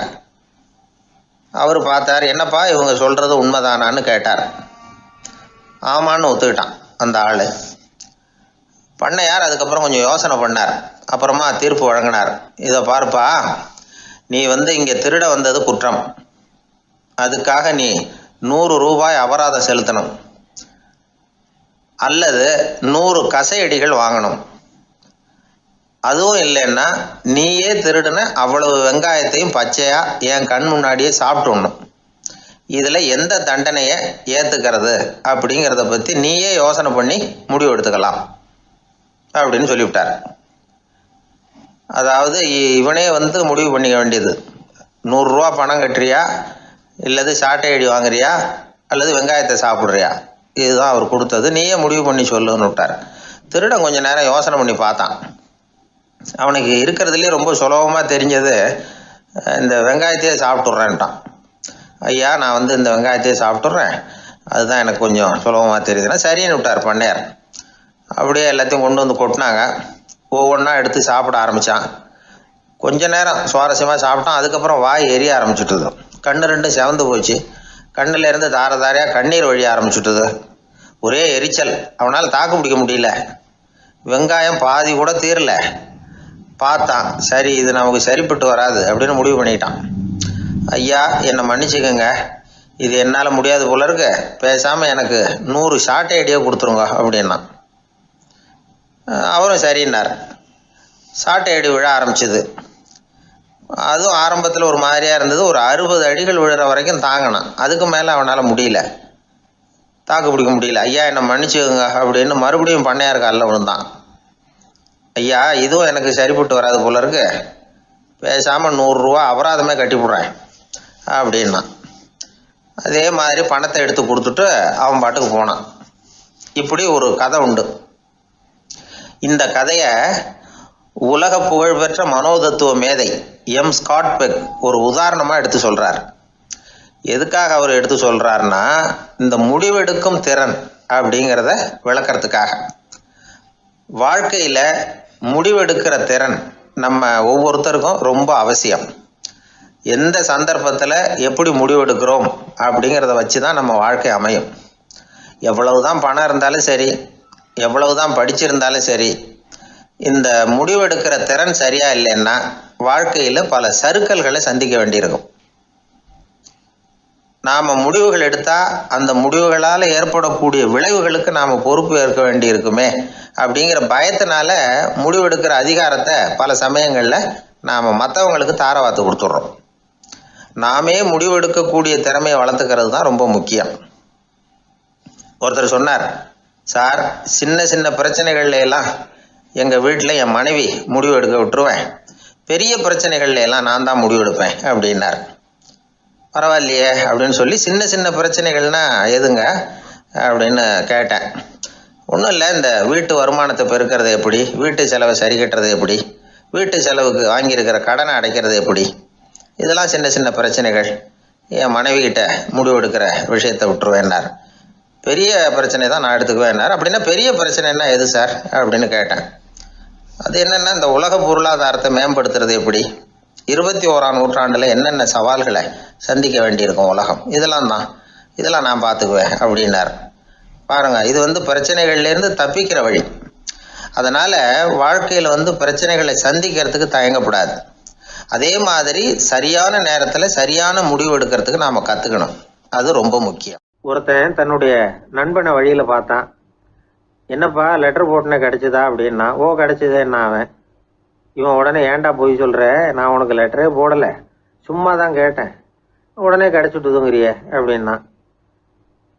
அவர் பார்த்தார். என்னப்பா இவங்க சொல்கிறது உண்மைதானான்னு கேட்டார். ஆமான்னு ஒத்துக்கிட்டான் அந்த ஆள். பண்ணையார் அதுக்கப்புறம் கொஞ்சம் யோசனை பண்ணார். அப்புறமா தீர்ப்பு வழங்கினார். இதை பார்ப்பா, நீ இங்கே திருட வந்தது குற்றம். அதுக்காக நீ 100 ரூபாய் அபராதம் செலுத்தணும், அல்லது 100 கசையடிகள் வாங்கணும். அதுவும் இல்லைன்னா நீயே திருடுன அவ்வளவு வெங்காயத்தையும் பச்சையா என் கண் முன்னாடியே சாப்பிட்டுடணும். இதில் எந்த தண்டனையை ஏற்றுக்கிறது அப்படிங்கிறத பற்றி நீயே யோசனை பண்ணி முடிவு எடுத்துக்கலாம் அப்படின்னு சொல்லிவிட்டார். அதாவது இவனே முடிவு பண்ணிக்க வேண்டியது. 100 ரூபா பணம் கட்டுறியா, இல்லது சாட்டை அடி வாங்குறியா, அல்லது வெங்காயத்தை சாப்பிட்றியா? இதுதான் அவர் கொடுத்தது, நீயே முடிவு பண்ணி சொல்லுன்னு விட்டார். திருடன் கொஞ்ச நேரம் யோசனை பண்ணி பார்த்தான். அவனுக்கு இருக்கிறதுலே ரொம்ப சுலபமாக தெரிஞ்சது இந்த வெங்காயத்தையே சாப்பிட்டுட்றேன்ட்டான். ஐயா, நான் இந்த வெங்காயத்தையே சாப்பிட்டுட்றேன், அதுதான் எனக்கு கொஞ்சம் சுலபமாக தெரியுதுன்னா சரின்னு விட்டார் பண்ணையார். அப்படியே எல்லாத்தையும் கொண்டு வந்து கொட்டினாங்க. ஒவ்வொன்றா எடுத்து சாப்பிட ஆரம்பித்தான். கொஞ்ச நேரம் சுவாரஸ்யமாக சாப்பிட்டான். அதுக்கப்புறம் வாய் எரிய ஆரம்பிச்சுட்டுது. கண்ணு ரெண்டும் செவந்து போச்சு. கண்ணில் இருந்து தார தாரையாக கண்ணீர் வழிய ஆரம்பிச்சுட்டுது. ஒரே எரிச்சல். அவனால் தாக்கு பிடிக்க முடியல. வெங்காயம் பாதி கூட தீரல. பார்த்தான், சரி இது நமக்கு சரிப்பட்டு வராது அப்படின்னு முடிவு பண்ணிட்டான். ஐயா, என்னை மன்னிச்சுக்கோங்க, இது என்னால் முடியாது போல இருக்கு, பேசாமல் எனக்கு 100 சாட்டை அடியே கொடுத்துருங்க அப்படின்னா. அவரும் சரின்னார். சாட்டை அடி விழ ஆரம்பிச்சிது. அதுவும் ஆரம்பத்தில் ஒரு மாதிரியாக இருந்தது. ஒரு 60 அடிகள் விழுற வரைக்கும் தாங்கினான். அதுக்கு மேலே அவனால் முடியல, தாக்கு பிடிக்க முடியல. ஐயா, என்னை மன்னிச்சுக்கோங்க அப்படின்னு மறுபடியும் பண்ணையார் காலில் விழுந்தான். ஐயா, இதுவும் எனக்கு சரிப்பட்டு வராது போல இருக்கு, பேசாமல் 100 ரூபா அபராதமே கட்டிவிடுறேன் அப்படின்னா. அதே மாதிரி பணத்தை எடுத்து கொடுத்துட்டு அவன் பாட்டுக்கு போனான். இப்படி ஒரு கதை உண்டு. இந்த கதையை உலக புகழ்பெற்ற மனோதத்துவ மேதை எம் ஸ்காட் பெக் ஒரு உதாரணமாக எடுத்து சொல்கிறார். எதுக்காக அவர் எடுத்து சொல்கிறாருன்னா, இந்த முடிவெடுக்கும் திறன் அப்படிங்கிறத விளக்கறதுக்காக. வாழ்க்கையில் முடிவெடுக்கிற திறன் நம்ம ஒவ்வொருத்தருக்கும் ரொம்ப அவசியம். எந்த சந்தர்ப்பத்தில் எப்படி முடிவெடுக்கிறோம் அப்படிங்கிறத வச்சு தான் நம்ம வாழ்க்கை அமையும். எவ்வளவு தான் பணம் இருந்தாலும் சரி, எவ்வளவு தான் படிச்சிருந்தாலும் சரி, இந்த முடிவெடுக்கிற திறன் சரியாக இல்லைன்னா வாழ்க்கையில் பல சறுக்கல்களை சந்திக்க வேண்டியிருக்கும். நாம் முடிவுகள் எடுத்தால் அந்த முடிவுகளால் ஏற்படக்கூடிய விளைவுகளுக்கு நாம் பொறுப்பு ஏற்க வேண்டியிருக்குமே அப்படிங்கிற பயத்தினால முடிவெடுக்கிற அதிகாரத்தை பல சமயங்களில் நாம் மற்றவங்களுக்கு தாரவாத்து கொடுத்துட்றோம். நாமே முடிவெடுக்கக்கூடிய திறமையை வளர்த்துக்கிறது தான் ரொம்ப முக்கியம். ஒருத்தர் சொன்னார், சார், சின்ன சின்ன பிரச்சனைகள்ல எல்லாம் எங்கள் வீட்டில் என் மனைவி முடிவு எடுக்க விட்டுருவேன், பெரிய பிரச்சனைகள்ல எல்லாம் நான் தான் முடிவெடுப்பேன் அப்படின்னார். பரவாயில்லையே அப்படின்னு சொல்லி, சின்ன சின்ன பிரச்சனைகள்னா எதுங்க அப்படின்னு கேட்டேன். ஒன்றும் இல்லை, இந்த வீட்டு வருமானத்தை பெருக்கிறது எப்படி, வீட்டு செலவை சரி கட்டுறது எப்படி, வீட்டு செலவுக்கு வாங்கியிருக்கிற கடனை அடைக்கிறது எப்படி, இதெல்லாம் சின்ன சின்ன பிரச்சனைகள், என் மனைவிகிட்ட முடிவெடுக்கிற விஷயத்தை விட்டுருவேன்னார். பெரிய பிரச்சனை தான் நான் எடுத்துக்குவேன்னார். அப்படின்னா பெரிய பிரச்சனைன்னா எது சார் அப்படின்னு கேட்டேன். அது என்னென்னா, இந்த உலக பொருளாதாரத்தை மேம்படுத்துறது எப்படி, 21ஆம் நூற்றாண்டில் என்னென்ன சவால்களை சந்திக்க வேண்டியிருக்கும் உலகம், இதெல்லாம் நான் பார்த்துக்குவேன் அப்படின்னார். பாருங்கள், இது பிரச்சனைகள்லேருந்து தப்பிக்கிற வழி. அதனால் வாழ்க்கையில் பிரச்சனைகளை சந்திக்கிறதுக்கு தயங்கக்கூடாது. அதே மாதிரி சரியான நேரத்தில் சரியான முடிவு எடுக்கிறதுக்கு நாம் கற்றுக்கணும். அது ரொம்ப முக்கியம். ஒருத்தன் தன்னுடைய நண்பனை வழியில் பார்த்தான். என்னப்பா லெட்டர் போட்டுனே கிடச்சிதா அப்படின்னா. ஓ, கிடச்சிதேன்னா அவன். இவன் உடனே, ஏன்டா போய் சொல்கிற, நான் உனக்கு லெட்டரே போடலை, சும்மா தான் கேட்டேன், உடனே கிடச்சிட்டுதுங்கிறியே அப்படின்னா.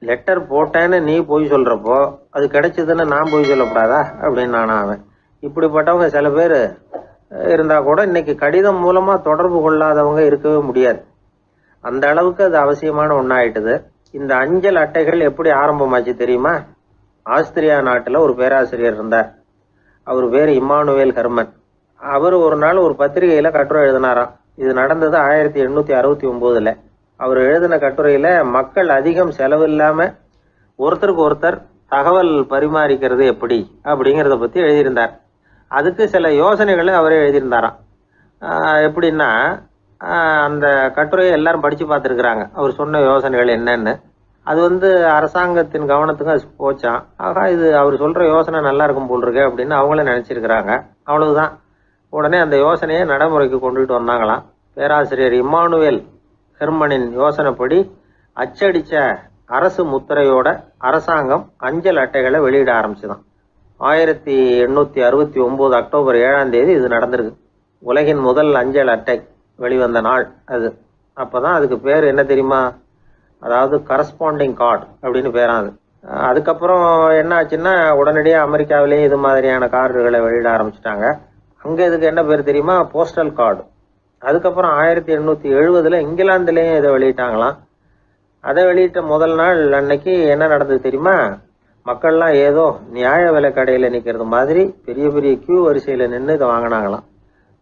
லெட்டர் போட்டேன்னு நீ போய் சொல்கிறப்போ அது கிடைச்சதுன்னு நான் போய் சொல்லக்கூடாதா அப்படின்னானா அவன். இப்படிப்பட்டவங்க சில பேர் இருந்தால் கூட இன்னைக்கு கடிதம் மூலமாக தொடர்பு கொள்ளாதவங்க இருக்கவே முடியாது. அந்த அளவுக்கு அது அவசியமான ஒன்றாயிட்டுது. இந்த அஞ்சல் அட்டைகள் எப்படி ஆரம்பமாச்சு தெரியுமா? ஆஸ்திரியா நாட்டில் ஒரு பேராசிரியர் இருந்தார். அவர் பேர் இம்மானுவேல் ஹெர்மன். அவர் ஒரு நாள் ஒரு பத்திரிகையில் கட்டுரை எழுதினாராம். இது நடந்தது 1869. அவர் எழுதின கட்டுரையில் மக்கள் அதிகம் செலவு இல்லாமல் ஒருத்தருக்கு ஒருத்தர் தகவல் பரிமாறிக்கிறது எப்படி அப்படிங்கிறத பற்றி எழுதியிருந்தார். அதுக்கு சில யோசனைகளை அவரே எழுதியிருந்தாராம். எப்படின்னா, அந்த கட்டுரையை எல்லாரும் படித்து பார்த்துருக்குறாங்க, அவர் சொன்ன யோசனைகள் என்னன்னு. அது அரசாங்கத்தின் கவனத்துக்கு அது போச்சான். ஆகா, இது அவர் சொல்கிற யோசனை நல்லா இருக்கும் போல் இருக்கு அப்படின்னு அவங்களே நினச்சிருக்கிறாங்க. அவ்வளவுதான். உடனே அந்த யோசனையை நடைமுறைக்கு கொண்டுகிட்டு வந்தாங்களாம். பேராசிரியர் இம்மானுவேல் ஹெர்மனின் யோசனைப்படி அச்சடித்த அரசு முத்திரையோட அரசாங்கம் அஞ்சல் அட்டைகளை வெளியிட ஆரம்பிச்சுதான். 1869 அக்டோபர் 7ஆம் தேதி இது நடந்திருக்கு. உலகின் முதல் அஞ்சல் அட்டை வெளிவந்த நாள் அது. அப்போதான் அதுக்கு பேர் என்ன தெரியுமா? அதாவது கரஸ்பாண்டிங் கார்டு அப்படின்னு பேராது. அதுக்கப்புறம் என்ன ஆச்சுன்னா, உடனடியாக அமெரிக்காவிலேயே இது மாதிரியான கார்டுகளை வெளியிட ஆரம்பிச்சிட்டாங்க. அங்கே இதுக்கு என்ன பேர் தெரியுமா? Postal card. அதுக்கப்புறம் 1870 இங்கிலாந்துலேயும் இதை வெளியிட்டாங்களாம். அதை வெளியிட்ட முதல் நாள் அன்னைக்கு என்ன நடந்தது தெரியுமா? மக்கள்லாம் ஏதோ நியாய விலை கடையில் நிற்கிறது மாதிரி பெரிய பெரிய கியூ வரிசையில் நின்று இதை வாங்கினாங்களாம்.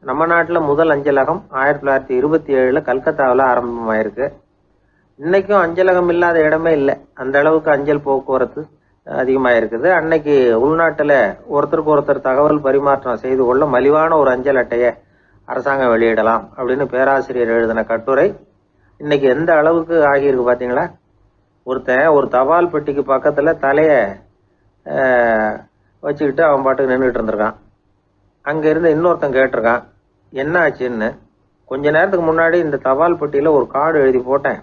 நம்ம நாட்டில் முதல் அஞ்சலகம் 1927 கல்கத்தாவில் ஆரம்பமாயிருக்கு. இன்னைக்கும் அஞ்சலகம் இல்லாத இடமே இல்லை. அந்த அளவுக்கு அஞ்சல் போக்குவரத்து அதிகமாக இருக்குது. அன்னைக்கு உள்நாட்டில் ஒருத்தருக்கு ஒருத்தர் தகவல் பரிமாற்றம் செய்து கொள்ள மலிவான ஒரு அஞ்சல் அட்டையை அரசாங்கம் வெளியிடலாம் அப்படின்னு பேராசிரியர் எழுதின கட்டுரை இன்னைக்கு எந்த அளவுக்கு ஆகியிருக்கு பார்த்தீங்களா? ஒருத்தன் ஒரு தபால் பெட்டிக்கு பக்கத்தில் தலையை வச்சுக்கிட்டு அவன் பாட்டுக்கு நின்றுட்டு இருந்திருக்கான். அங்கே இருந்து இன்னொருத்தன் கேட்டிருக்கான், என்ன ஆச்சுன்னு. கொஞ்ச நேரத்துக்கு முன்னாடி இந்த தபால் பெட்டியில் ஒரு கார்டு எழுதி போட்டேன்,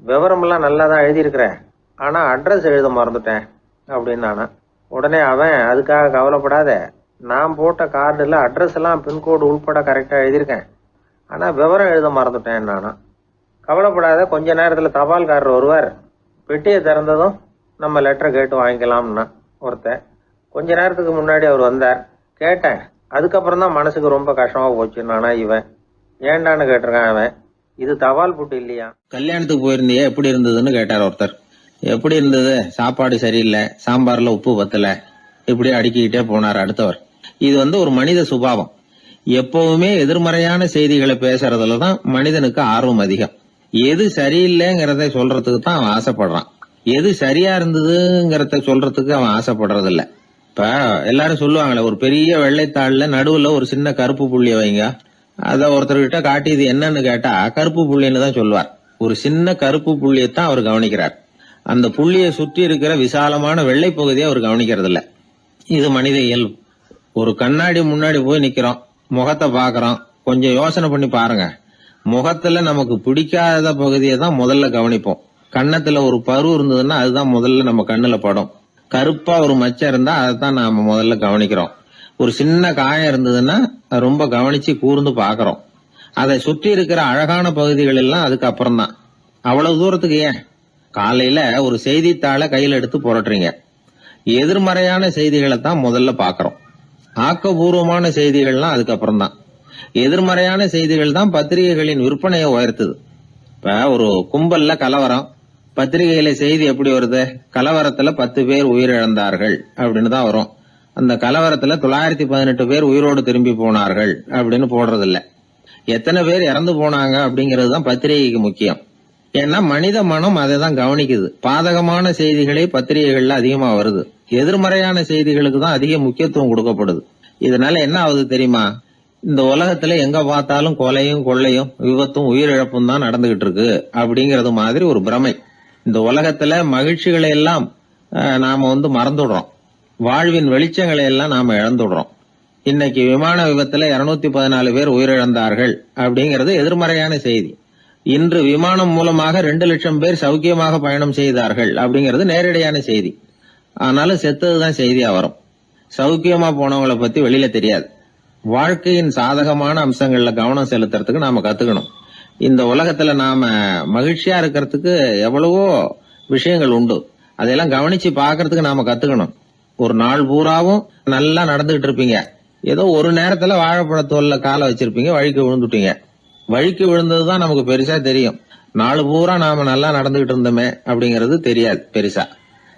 விவரமெல்லாம் நல்லா தான் எழுதியிருக்கிறேன், ஆனால் அட்ரஸ் எழுத மறந்துட்டேன் அப்படின்னு நானா. உடனே அவன், அதுக்காக கவலைப்படாத, நான் போட்ட கார்டில் அட்ரஸ் எல்லாம் பின்கோடு உள்பட கரெக்டாக எழுதியிருக்கேன், ஆனால் விவரம் எழுத மறந்துட்டேன் நானா. கவலைப்படாத, கொஞ்ச நேரத்தில் தபால்காரர் வருவார், பெட்டியை திறந்ததும் நம்ம லெட்டரை கேட்டு வாங்கிக்கலாம்னா ஒருத்தன். கொஞ்ச நேரத்துக்கு முன்னாடி அவர் வந்தார், கேட்டேன், அதுக்கப்புறம் தான் மனசுக்கு ரொம்ப கஷ்டமாக போச்சு நானா. இவன் ஏண்டான்னு கேட்டிருக்கான். அவன், இது தபால் புட்டு இல்லையா? கல்யாணத்துக்கு போயிருந்தியே, எப்படி இருந்ததுன்னு கேட்டார் ஒருத்தர். எப்படி இருந்தது? சாப்பாடு சரியில்லை, சாம்பார்ல உப்பு பத்தல, இப்படி அடுக்கிக்கிட்டே போனார் அடுத்தவர். இது ஒரு மனித சுபாவம். எப்பவுமே எதிர்மறையான செய்திகளை பேசுறதுல தான் மனிதனுக்கு ஆர்வம் அதிகம். எது சரியில்லைங்கிறத சொல்றதுக்கு தான் அவன் ஆசைப்படுறான். எது சரியா இருந்ததுங்கிறத சொல்றதுக்கு அவன் ஆசைப்படுறது இல்ல. இப்ப எல்லாரும் சொல்லுவாங்களே, ஒரு பெரிய வெள்ளைத்தாள்ல நடுவுல ஒரு சின்ன கருப்பு புள்ளிய வைங்க, அத ஒருத்தர்கிட்ட காட்டி இது என்னன்னு கேட்டா கருப்பு புள்ளின்னு தான் சொல்லுவார். ஒரு சின்ன கருப்பு புள்ளியத்தான் அவர் கவனிக்கிறார். அந்த புள்ளியை சுற்றி இருக்கிற விசாலமான வெள்ளை பகுதியை அவர் கவனிக்கிறது இல்ல. இது மனித இயல்பு. ஒரு கண்ணாடி முன்னாடி போய் நிக்கிறோம், முகத்தை பாக்குறோம், கொஞ்சம் யோசனை பண்ணி பாருங்க. முகத்துல நமக்கு பிடிக்காத பகுதியை தான் முதல்ல கவனிப்போம். கன்னத்துல ஒரு பரு இருந்ததுன்னா அதுதான் முதல்ல நம்ம கண்ணுல படும். கருப்பா ஒரு மச்சம் இருந்தா அதைத்தான் நாம முதல்ல கவனிக்கிறோம். ஒரு சின்ன காயம் இருந்ததுன்னா ரொம்ப கவனிச்சு கூர்ந்து பாக்குறோம். அதை சுற்றி இருக்கிற அழகான பகுதிகள் எல்லாம் அதுக்கு அப்புறம் தான். அவ்வளவு தூரத்துக்கு ஏன்? காலையில ஒரு செய்தித்தாளை கையில எடுத்து புரட்டுறீங்க, எதிர்மறையான செய்திகளை தான் முதல்ல பாக்குறோம். ஆக்கப்பூர்வமான செய்திகள்லாம் அதுக்கப்புறம் தான். எதிர்மறையான செய்திகள் தான் பத்திரிகைகளின் விற்பனையை உயர்த்துது. இப்ப ஒரு கும்பல்ல கலவரம், பத்திரிகையில செய்தி எப்படி வருது? கலவரத்துல 10 பேர் உயிரிழந்தார்கள் அப்படின்னு தான் வரும். அந்த கலவரத்துல 918 பேர் உயிரோடு திரும்பி போனார்கள் அப்படின்னு போடுறது இல்ல. எத்தனை பேர் இறந்து போனாங்க அப்படிங்கிறது தான் பத்திரிகைக்கு முக்கியம். ஏன்னா மனித மனம் அதை தான் கவனிக்குது. பாதகமான செய்திகளே பத்திரிகைகள்ல அதிகமா வருது, எதிர்மறையான செய்திகளுக்கு தான் அதிக முக்கியத்துவம் கொடுக்கப்படுது. இதனால என்ன ஆகுது தெரியுமா? இந்த உலகத்துல எங்க பார்த்தாலும் கொலையும் கொள்ளையும் விபத்தும் உயிரிழப்பும் தான் நடந்துகிட்டு இருக்கு அப்படிங்கறது மாதிரி ஒரு பிரமை. இந்த உலகத்துல மகிழ்ச்சிகளை எல்லாம் நாம மறந்துடுறோம். வாழ்வின் வெளிச்சங்களை எல்லாம் நாம இழந்துடுறோம். இன்னைக்கு விமான விபத்துல 214 பேர் உயிரிழந்தார்கள் அப்படிங்கிறது எதிர்மறையான செய்தி. இன்று விமானம் மூலமாக 2 லட்சம் பேர் சௌக்கியமாக பயணம் செய்தார்கள் அப்படிங்கிறது நேரடியான செய்தி. ஆனாலும் செத்ததுதான் செய்தியா வரும். சௌக்கியமா போனவங்களை பத்தி வெளியில தெரியாது. வாழ்க்கையின் சாதகமான அம்சங்கள்ல கவனம் செலுத்துறதுக்கு நாம கத்துக்கணும். இந்த உலகத்துல நாம மகிழ்ச்சியா இருக்கிறதுக்கு எவ்வளவோ விஷயங்கள் உண்டு. அதெல்லாம் கவனிச்சு பாக்குறதுக்கு நாம கத்துக்கணும். ஒரு நாள் பூராவும் நல்லா நடந்துகிட்டு இருப்பீங்க, ஏதோ ஒரு நேரத்துல வாழைப்பழத்தோல்ல காலை வச்சிருப்பீங்க, வழிக்கு விழுந்துட்டீங்க. வழிக்கு விழுந்ததுதான் நமக்கு பெருசா தெரியும். நாலு பூரா நாம நல்லா நடந்துகிட்டு இருந்தோமே அப்படிங்கிறது தெரியாது பெருசா.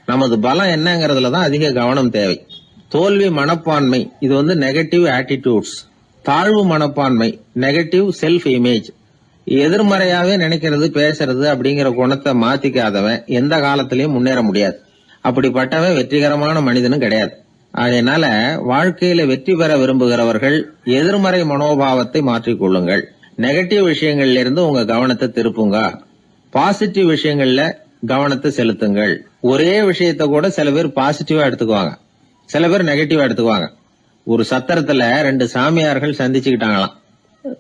நமது பலம் என்னங்கிறதுலதான் அதிக கவனம் தேவை. தோல்வி மனப்பான்மை, இது நெகட்டிவ் ஆட்டிடியூட்ஸ். தாழ்வு மனப்பான்மை, நெகட்டிவ் செல்ஃப் இமேஜ். எதிர்மறையாவே நினைக்கிறது பேசுறது அப்படிங்கிற குணத்தை மாத்திக்காதவன் எந்த காலத்திலயும் முன்னேற முடியாது. அப்படிப்பட்டவன் வெற்றிகரமான மனிதனும் கிடையாது. அதனால வாழ்க்கையில வெற்றி பெற விரும்புகிறவர்கள் எதிர்மறை மனோபாவத்தை மாற்றிக்கொள்ளுங்கள். நெகட்டிவ் விஷயங்கள்ல இருந்து உங்க கவனத்தை திருப்புங்க. பாசிட்டிவ் விஷயங்கள்ல கவனத்தை செலுத்துங்கள். ஒரே விஷயத்த கூட சில பேர் பாசிட்டிவா எடுத்துக்குவாங்க, சில பேர் நெகட்டிவா எடுத்துக்குவாங்க. ஒரு சத்திரத்துல 2 சாமியார்கள் சந்திச்சுக்கிட்டாங்களாம்.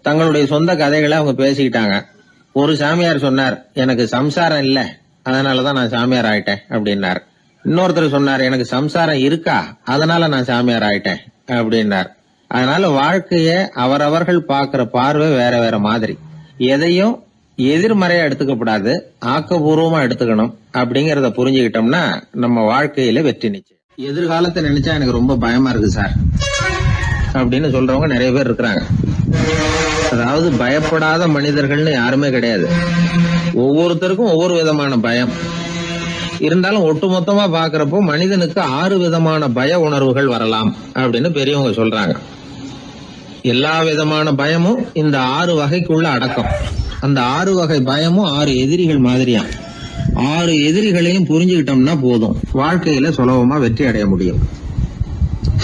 தங்களுடைய சொந்த கதைகளை அவங்க பேசிக்கிட்டாங்க. ஒரு சாமியார் சொன்னார், எனக்கு சம்சாரம் இல்ல, அதனாலதான் நான் சாமியார் ஆயிட்டேன் அப்படின்னார். இன்னொருத்தர் சொன்னார், எனக்கு சம்சாரம் இருக்கா, அதனால நான் சாமியார் ஆயிட்டேன் அப்படின்னார். அதனால வாழ்க்கைய அவரவர்கள் பாக்குற பார்வை வேற வேற மாதிரி. எதையும் எதிர்மறையா எடுத்துக்கப்படாது, ஆக்கப்பூர்வமா எடுத்துக்கணும். அப்படிங்கறத புரிஞ்சுக்கிட்டோம்னா நம்ம வாழ்க்கையில வெற்றி நிச்சயம். எதிர்காலத்தை நினைச்சா எனக்கு ரொம்ப பயமா இருக்கு சார் அப்படின்னு சொல்றவங்க நிறைய பேர் இருக்கிறாங்க. அதாவது பயப்படாத மனிதர்கள்னு யாருமே கிடையாது. ஒவ்வொருத்தருக்கும் ஒவ்வொரு விதமான பயம் இருந்தாலும் ஒட்டுமொத்தமா பாக்குறப்போ மனிதனுக்கு 6 விதமான பய உணர்வுகள் வரலாம் அப்படின்னு பெரியவங்க சொல்றாங்க. எல்லா விதமான பயமும் இந்த 6 வகைக்குள்ள அடக்கம். அந்த 6 வகை பயமும் 6 எதிரிகள் மாதிரியா. 6 எதிரிகளையும் புரிஞ்சுக்கிட்டோம்னா போதும், வாழ்க்கையில சுலபமா வெற்றி அடைய முடியும்.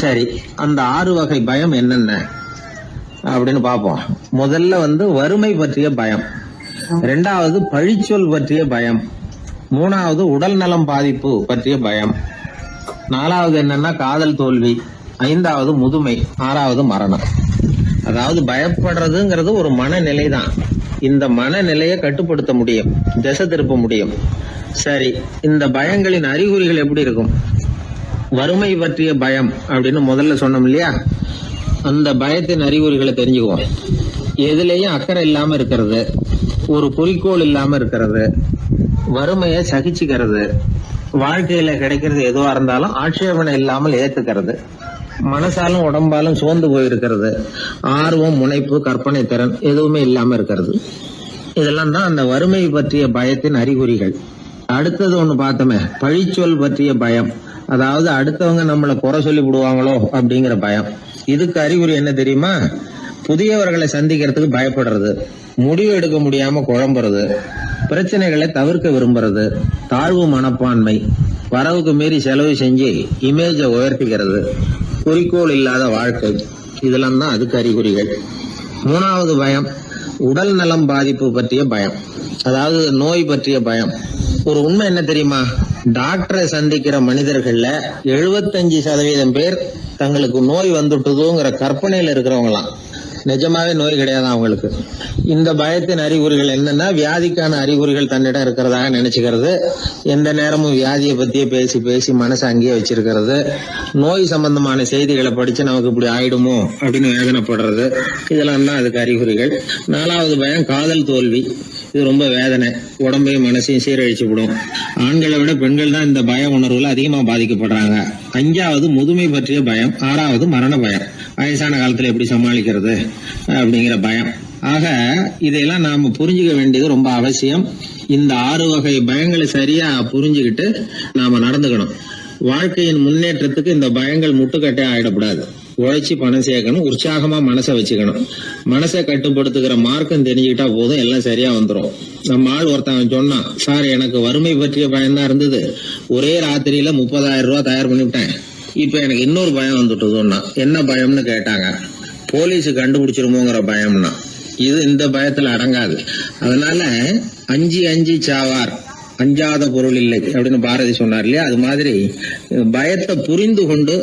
சரி, அந்த 6 வகை பயம் என்னென்ன அப்படின்னு பார்ப்போம். முதல்ல வறுமை பற்றிய பயம், 2வது பழிச்சொல் பற்றிய பயம், 3வது உடல் நலம் பாதிப்பு பற்றிய பயம், 4வது என்னன்னா காதல் தோல்வி, 5வது முதுமை, 6வது மரணம். அதாவது பயப்படுறதுங்கிறது ஒரு மனநிலை தான். இந்த மனநிலையை கட்டுப்படுத்த முடியும், திசை திருப்ப முடியும். சரி, இந்த பயங்களின் அறிகுறிகள் எப்படி இருக்கும்? வறுமை பற்றிய பயம் அப்படின்னு முதல்ல சொன்னோம் இல்லையா, அந்த பயத்தின் அறிகுறிகளை தெரிஞ்சுக்குவோம். எதுலேயும் அக்கறை இல்லாம இருக்கிறது, ஒரு குறிக்கோள் இல்லாம இருக்கிறது, வறுமையை சகிச்சுக்கிறது, வாழ்க்கையில கிடைக்கிறது எதுவா இருந்தாலும் ஆட்சேபனை இல்லாமல் ஏத்துக்கிறது, மனசாலும் உடம்பாலும் சோர்ந்து போயிருக்கிறது, ஆர்வம், முனைப்பு, கற்பனை திறன் எதுவுமே இல்லாம இருக்கிறது. இதெல்லாம் தான் அந்த வறுமை பற்றிய பயத்தின் அறிகுறிகள். அடுத்தது ஒண்ணு பார்த்தோமே, பழிச்சொல் பற்றிய பயம். அதாவது அடுத்தவங்க நம்மளை குறை சொல்லி விடுவாங்களோ அப்படிங்கிற பயம். இதுக்கு அறிகுறி என்ன தெரியுமா? புதியவர்களை சந்திக்கிறதுக்கு பயப்படுறது, முடிவு எடுக்க முடியாம குழம்புறது, பிரச்சனைகளை தவிர்க்க விரும்புறது, தாழ்வு மனப்பான்மை, வரவுக்கு மீறி செலவு செஞ்சு இமேஜை உயர்த்திக்கிறது, குறிக்கோள் இல்லாத வாழ்க்கை. இதெல்லாம் தான் அதுக்கு அறிகுறிகள். 3வது பயம் உடல் நலம் பாதிப்பு பற்றிய பயம், அதாவது நோய் பற்றிய பயம். ஒரு உண்மை என்ன தெரியுமா? டாக்டரை சந்திக்கிற மனிதர்கள்ல 75% பேர் தங்களுக்கு நோய் வந்துட்டுதுங்கிற கற்பனையில இருக்கிறவங்களாம். நிஜமாவே நோய் கிடையாது அவங்களுக்கு. இந்த பயத்தின் அறிகுறிகள் என்னன்னா, வியாதிக்கான அறிகுறிகள் தன்னிடம் இருக்கிறதாக நினைச்சுக்கிறது, எந்த நேரமும் வியாதியை பத்தியே பேசி பேசி மனசை அங்கேயே வச்சிருக்கிறது, நோய் சம்பந்தமான செய்திகளை படிச்சு நமக்கு இப்படி ஆயிடுமோ அப்படின்னு வேதனைப்படுறது. இதெல்லாம் தான் அதுக்கு அறிகுறிகள். 4வது பயம் காதல் தோல்வி. இது ரொம்ப வேதனை, உடம்பையும் மனசையும் சீரழிச்சு விடும். ஆண்களை விட பெண்கள் தான் இந்த பய உணர்வுல அதிகமா பாதிக்கப்படுறாங்க. 5வது முதுமை பற்றிய பயம். 6வது மரண பயம், வயசான காலத்துல எப்படி சமாளிக்கிறது அப்படிங்கிற பயம். ஆக இதையெல்லாம் நாம புரிஞ்சுக்க வேண்டியது ரொம்ப அவசியம். இந்த 6 வகை பயங்களை சரியா புரிஞ்சுக்கிட்டு நாம நடந்துக்கணும். வாழ்க்கையின் முன்னேற்றத்துக்கு இந்த பயங்கள் முட்டுக்கட்டே ஆயிடக்கூடாது. உழைச்சி பணம் சேர்க்கணும், உற்சாகமா மனசை வச்சுக்கணும். மனசை கட்டுப்படுத்துகிற மார்க்கம் தெரிஞ்சுக்கிட்டா போதும், எல்லாம் சரியா வந்துடும். நம்ம ஆள் ஒருத்தன் சொன்னான், சார் எனக்கு வறுமை பற்றிய பயம் தான் இருந்தது, ஒரே ராத்திரியில 30,000 ரூபாய் தயார் பண்ணிவிட்டேன், இப்ப எனக்கு இன்னொரு பயம் வந்துட்டுதுன்னா. என்ன பயம்னு கேட்டாங்க. போலீஸ் கண்டுபிடிச்சிருமோங்கிற பயம்னா. இது இந்த பயத்துல அடங்காது. அதனால அஞ்சி சாவார், அஞ்சாத பொருள் இல்லை அப்படின்னு பாரதி சொன்னார் இல்லையா, அது மாதிரி பயத்தை புரிந்து கொண்டு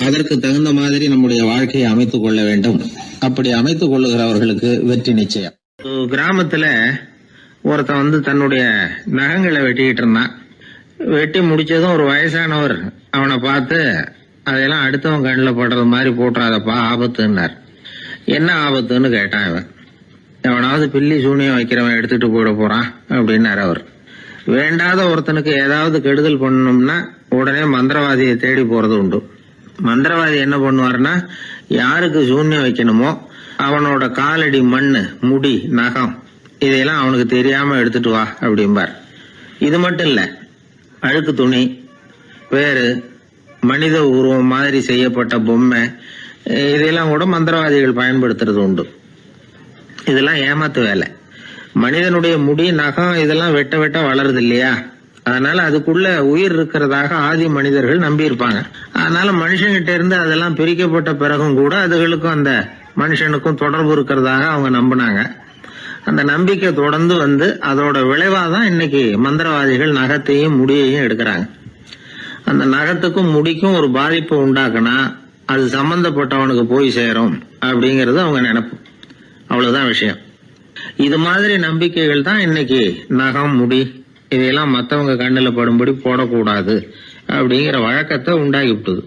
அதற்கு தகுந்த மாதிரி நம்முடைய வாழ்க்கையை அமைத்துக் கொள்ள வேண்டும். அப்படி அமைத்துக் கொள்ளுகிறவர்களுக்கு வெற்றி நிச்சயம். கிராமத்துல ஒருத்தன் தன்னுடைய நகங்களை வெட்டிக்கிட்டு இருந்தான். வெட்டி முடிச்சதும் ஒரு வயசானவர் அவனை பார்த்து, அதெல்லாம் அடுத்தவன் கண்ணில் படுறது மாதிரி போட்டுறாதப்பா, ஆபத்துன்னார். என்ன ஆபத்துன்னு கேட்டான் இவன். எவனாவது பில்லி சூனியம் வைக்கிறவன் எடுத்துட்டு போயிட போறான் அப்படின்னாரு அவர். வேண்டாத ஒருத்தனுக்கு ஏதாவது கெடுதல் பண்ணணும்னா உடனே மந்திரவாதியை தேடி போறது உண்டு. மந்திரவாதி என்ன பண்ணுவார்னா, யாருக்கு சூன்யம் வைக்கணுமோ அவனோட காலடி மண்ணு, முடி, நகம் இதையெல்லாம் அவனுக்கு தெரியாம எடுத்துட்டு வா அப்படிம்பார். இது மட்டும் இல்ல, அழுக்கு துணி, பேரு, மனித உருவம் மாதிரி செய்யப்பட்ட பொம்மை இதெல்லாம் கூட மந்திரவாதிகள் பயன்படுத்துறது உண்டு. இதெல்லாம் ஏமாத்து வேலை. மனிதனுடைய முடி, நகம் இதெல்லாம் வெட்ட வெட்ட வளருது இல்லையா, அதனால அதுக்குள்ள உயிர் இருக்கிறதாக ஆதி மனிதர்கள் நம்பி இருப்பாங்க. அதனால மனுஷங்கிட்ட இருந்து அதெல்லாம் பிரிக்கப்பட்ட பிறகும் கூட அதுகளுக்கும் அந்த மனுஷனுக்கும் தொடர்பு இருக்கிறதாக அவங்க நம்பினாங்க. அந்த நம்பிக்கை தொடர்ந்து அதோட விளைவாதான் இன்னைக்கு மந்திரவாதிகள் நகத்தையும் முடியையும் எடுக்கிறாங்க. அந்த நகத்துக்கும் முடிக்கும் ஒரு பாதிப்பு உண்டாக்குனா அது சம்பந்தப்பட்டவனுக்கு போய் சேரும் அப்படிங்கறது அவங்க நினைப்பு. அவ்வளவுதான் விஷயம். இது மாதிரி நம்பிக்கைகள் தான் இன்னைக்கு நகம், முடி இதையெல்லாம் மற்றவங்க கண்ணில் படும்படி போடக்கூடாது அப்படிங்கிற வழக்கத்தை உண்டாகி விட்டுது.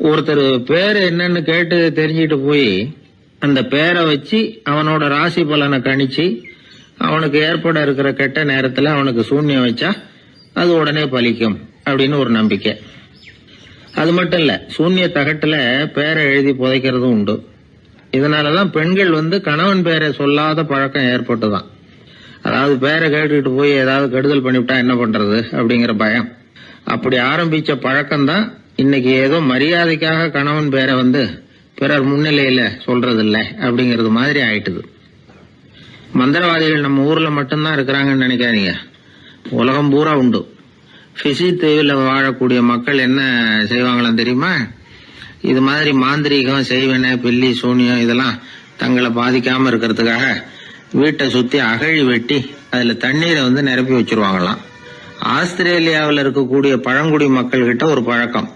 ஒருத்தர் பேரு என்னன்னு கேட்டு தெரிஞ்சுட்டு போய் அந்த பேரை வச்சு அவனோட ராசி பலனை கணிச்சு அவனுக்கு ஏற்பட இருக்கிற கெட்ட நேரத்துல அவனுக்கு சூன்யம் வச்சா அது உடனே பலிக்கும் அப்படின்னு ஒரு நம்பிக்கை. அது மட்டும் இல்ல, சூன்ய தகட்டுல பேரை எழுதி புதைக்கிறதும் உண்டு. இதனாலதான் பெண்கள் கணவன் பேரை சொல்லாத பழக்கம் ஏற்பட்டுதான். அதாவது பேரை கேட்டுக்கிட்டு போய் ஏதாவது கெடுதல் பண்ணிவிட்டா என்ன பண்றது அப்படிங்கிற பயம். அப்படி ஆரம்பிச்ச பழக்கம்தான் இன்னைக்கு ஏதோ மரியாதைக்காக கணவன் பேரை பிறர் முன்னிலையில சொல்றது இல்லை அப்படிங்கறது மாதிரி ஆயிட்டுது. மந்திரவாதிகள் நம்ம ஊர்ல மட்டும்தான் இருக்கிறாங்கன்னு நினைக்காதீங்க, உலகம் பூரா உண்டு. பிசி தீவில் வாழக்கூடிய மக்கள் என்ன செய்வாங்களாம் தெரியுமா? இது மாதிரி மாந்திரீகம், செய்வன, பில்லி, சூனியம் இதெல்லாம் தங்களை பாதிக்காம இருக்கிறதுக்காக வீட்டை சுத்தி அகழி வெட்டி அதுல தண்ணீரை நிரப்பி வச்சிருவாங்களாம். ஆஸ்திரேலியாவில் இருக்கக்கூடிய பழங்குடி மக்கள் கிட்ட ஒரு பழக்கம்,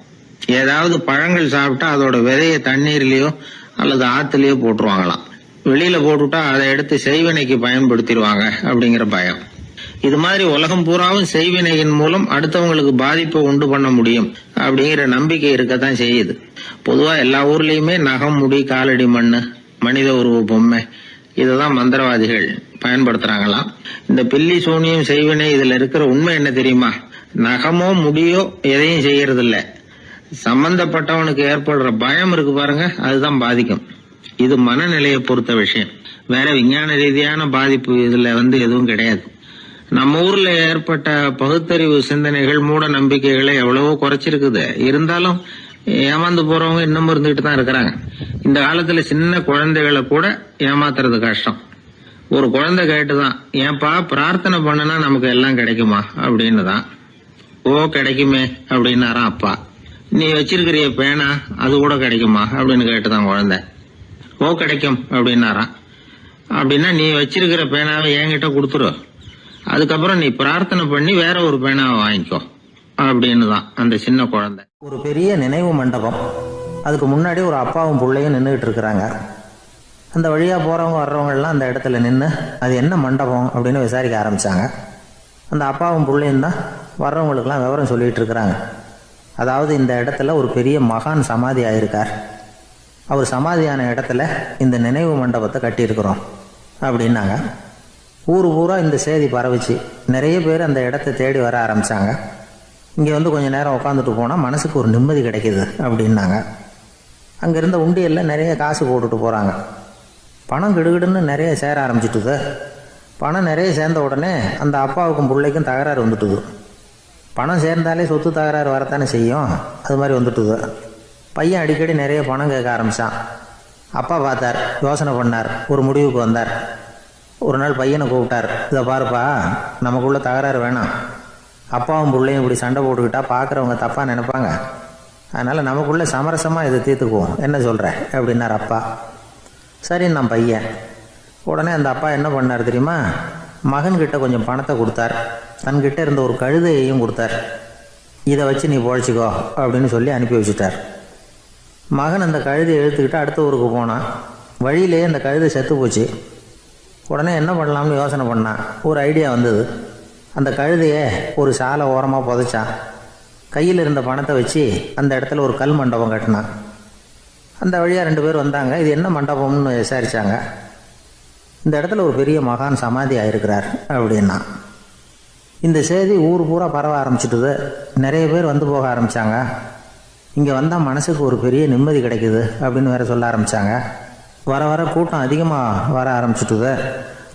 ஏதாவது பழங்கள் சாப்பிட்டா அதோட விதைய தண்ணீர்லயோ அல்லது ஆத்துலயோ போட்டுருவாங்களாம். வெளியில போட்டுட்டா அதை எடுத்து செய்வினைக்கு பயன்படுத்திடுவாங்க அப்படிங்கிற பயம். இது மாதிரி உலகம் பூராவும் செய்வினையின் மூலம் அடுத்தவங்களுக்கு பாதிப்பை உண்டு பண்ண முடியும் அப்படிங்கிற நம்பிக்கை இருக்கத்தான் செய்யுது. பொதுவா எல்லா ஊர்லயுமே நகம், முடி, காலடி மண்ணு, மனித உருவ பொம்மை இததான் மந்திரவாதிகள் பயன்படுத்துறாங்களாம். இந்த பில்லி, சூனியம், செய்வினை இதுல இருக்கிற உண்மை என்ன தெரியுமா? நகமோ முடியோ எதையும் செய்யறது இல்ல, சம்பந்தப்பட்டவனுக்கு ஏற்படுற பயம் இருக்கு பாருங்க, அதுதான் பாதிக்கும். இது மனநிலையை பொறுத்த விஷயம், வேற விஞ்ஞான ரீதியான பாதிப்பு இதுல எதுவும் கிடையாது. நம்ம ஊர்ல ஏற்பட்ட பகுத்தறிவு சிந்தனைகள், மூட நம்பிக்கைகளை எவ்வளவோ குறைச்சிருக்குது. இருந்தாலும் ஏமாந்து போறவங்க இன்னும் இருந்துகிட்டு தான் இருக்கிறாங்க. இந்த காலத்துல சின்ன குழந்தைகளை கூட ஏமாத்துறது கஷ்டம். ஒரு குழந்தை கேட்டுதான், ஏன்பா பிரார்த்தனை பண்ணுனா நமக்கு எல்லாம் கிடைக்குமா அப்படின்னு தான். ஓ கிடைக்குமே அப்படின்னாராம் அப்பா. நீ வச்சிருக்கிறிய பேனா அது கூட கிடைக்குமா அப்படின்னு கேட்டுதான் குழந்தை. ஓ கிடைக்கும் அப்படின்னாராம். அப்படின்னா நீ வச்சிருக்கிற பேனாவை என்கிட்ட கொடுத்துரு, அதுக்கப்புறம் நீ பிரார்த்தனை பண்ணி வேற ஒரு பேனாவை வாங்கிக்கோ அப்படின்னு தான் அந்த சின்ன குழந்தை. ஒரு பெரிய நினைவு மண்டபம், அதுக்கு முன்னாடி ஒரு அப்பாவும் பிள்ளையும் நின்றுகிட்டு இருக்கிறாங்க. அந்த வழியா போறவங்க வர்றவங்க எல்லாம் அந்த இடத்துல நின்று அது என்ன மண்டபம் அப்படின்னு விசாரிக்க ஆரம்பிச்சாங்க. அந்த அப்பாவும் பிள்ளையும் தான் வர்றவங்களுக்கெல்லாம் விவரம் சொல்லிட்டு இருக்கிறாங்க. அதாவது இந்த இடத்துல ஒரு பெரிய மகான் சமாதி ஆயிருக்கார், அவர் சமாதியான இடத்துல இந்த நினைவு மண்டபத்தை கட்டியிருக்கிறோம் அப்படின்னாங்க. ஊர் பூரா இந்த செய்தி பரவிச்சு. நிறைய பேர் அந்த இடத்த தேடி வர ஆரம்பிச்சாங்க. இங்கே கொஞ்ச நேரம் உட்காந்துட்டு போனால் மனசுக்கு ஒரு நிம்மதி கிடைக்கிது அப்படின்னாங்க. அங்கே இருந்த உண்டியலில் நிறைய காசு போட்டுட்டு போகிறாங்க. பணம் கிடுகிடுன்னு நிறைய சேர ஆரம்பிச்சிட்டுது. பணம் நிறைய சேர்ந்த உடனே அந்த அப்பாவுக்கும் பிள்ளைக்கும் தகராறு வந்துட்டுது. பணம் சேர்ந்தாலே சொத்து தகராறு வரத்தானே செய்யும், அது மாதிரி வந்துட்டுது. பையன் அடிக்கடி நிறைய பணம் கேட்க ஆரம்பித்தான். அப்பா பார்த்தார், யோசனை பண்ணார், ஒரு முடிவுக்கு வந்தார். ஒரு நாள் பையனை கூப்பிட்டார், இதை பாருப்பா, நமக்குள்ள தகராறு வேணாம், அப்பாவும் பிள்ளையும் இப்படி சண்டை போட்டுக்கிட்டா பார்க்குறவங்க தப்பாக நினைப்பாங்க, அதனால் நமக்குள்ளே சமரசமாக இதை தீர்த்துக்குவோம், என்ன சொல்கிற அப்படின்னார் அப்பா. சரின்னு நான் பையன். உடனே அந்த அப்பா என்ன பண்ணார் தெரியுமா? மகன்கிட்ட கொஞ்சம் பணத்தை கொடுத்தார், தன்கிட்ட இருந்த ஒரு கழுதையையும் கொடுத்தார். இதை வச்சு நீ பொழைச்சிக்கோ அப்படின்னு சொல்லி அனுப்பி வச்சுட்டார். மகன் அந்த கழுதையை இழுத்துக்கிட்டு அடுத்த ஊருக்கு போனான். வழியிலேயே அந்த கழுதை செத்து போச்சு. உடனே என்ன பண்ணலாம்னு யோசனை பண்ணான். ஒரு ஐடியா வந்தது. அந்த கழுதையை ஒரு சாலை ஓரமாக புதைச்சான். கையில் இருந்த பணத்தை வச்சு அந்த இடத்துல ஒரு கல் மண்டபம் கட்டினான். அந்த வழியாக 2 பேர் வந்தாங்க. இது என்ன மண்டபம்னு விசாரித்தாங்க. இந்த இடத்துல ஒரு பெரிய மகான் சமாதி ஆயிருக்கிறார் அப்படின்னா. இந்த செய்தி ஊர் பூரா பரவ ஆரம்பிச்சிட்டுது. நிறைய பேர் போக ஆரம்பித்தாங்க. இங்கே வந்தால் மனசுக்கு ஒரு பெரிய நிம்மதி கிடைக்குது அப்படின்னு வேற சொல்ல ஆரம்பித்தாங்க. வர வர கூட்டம் அதிகமாக வர ஆரம்பிச்சிட்டுது.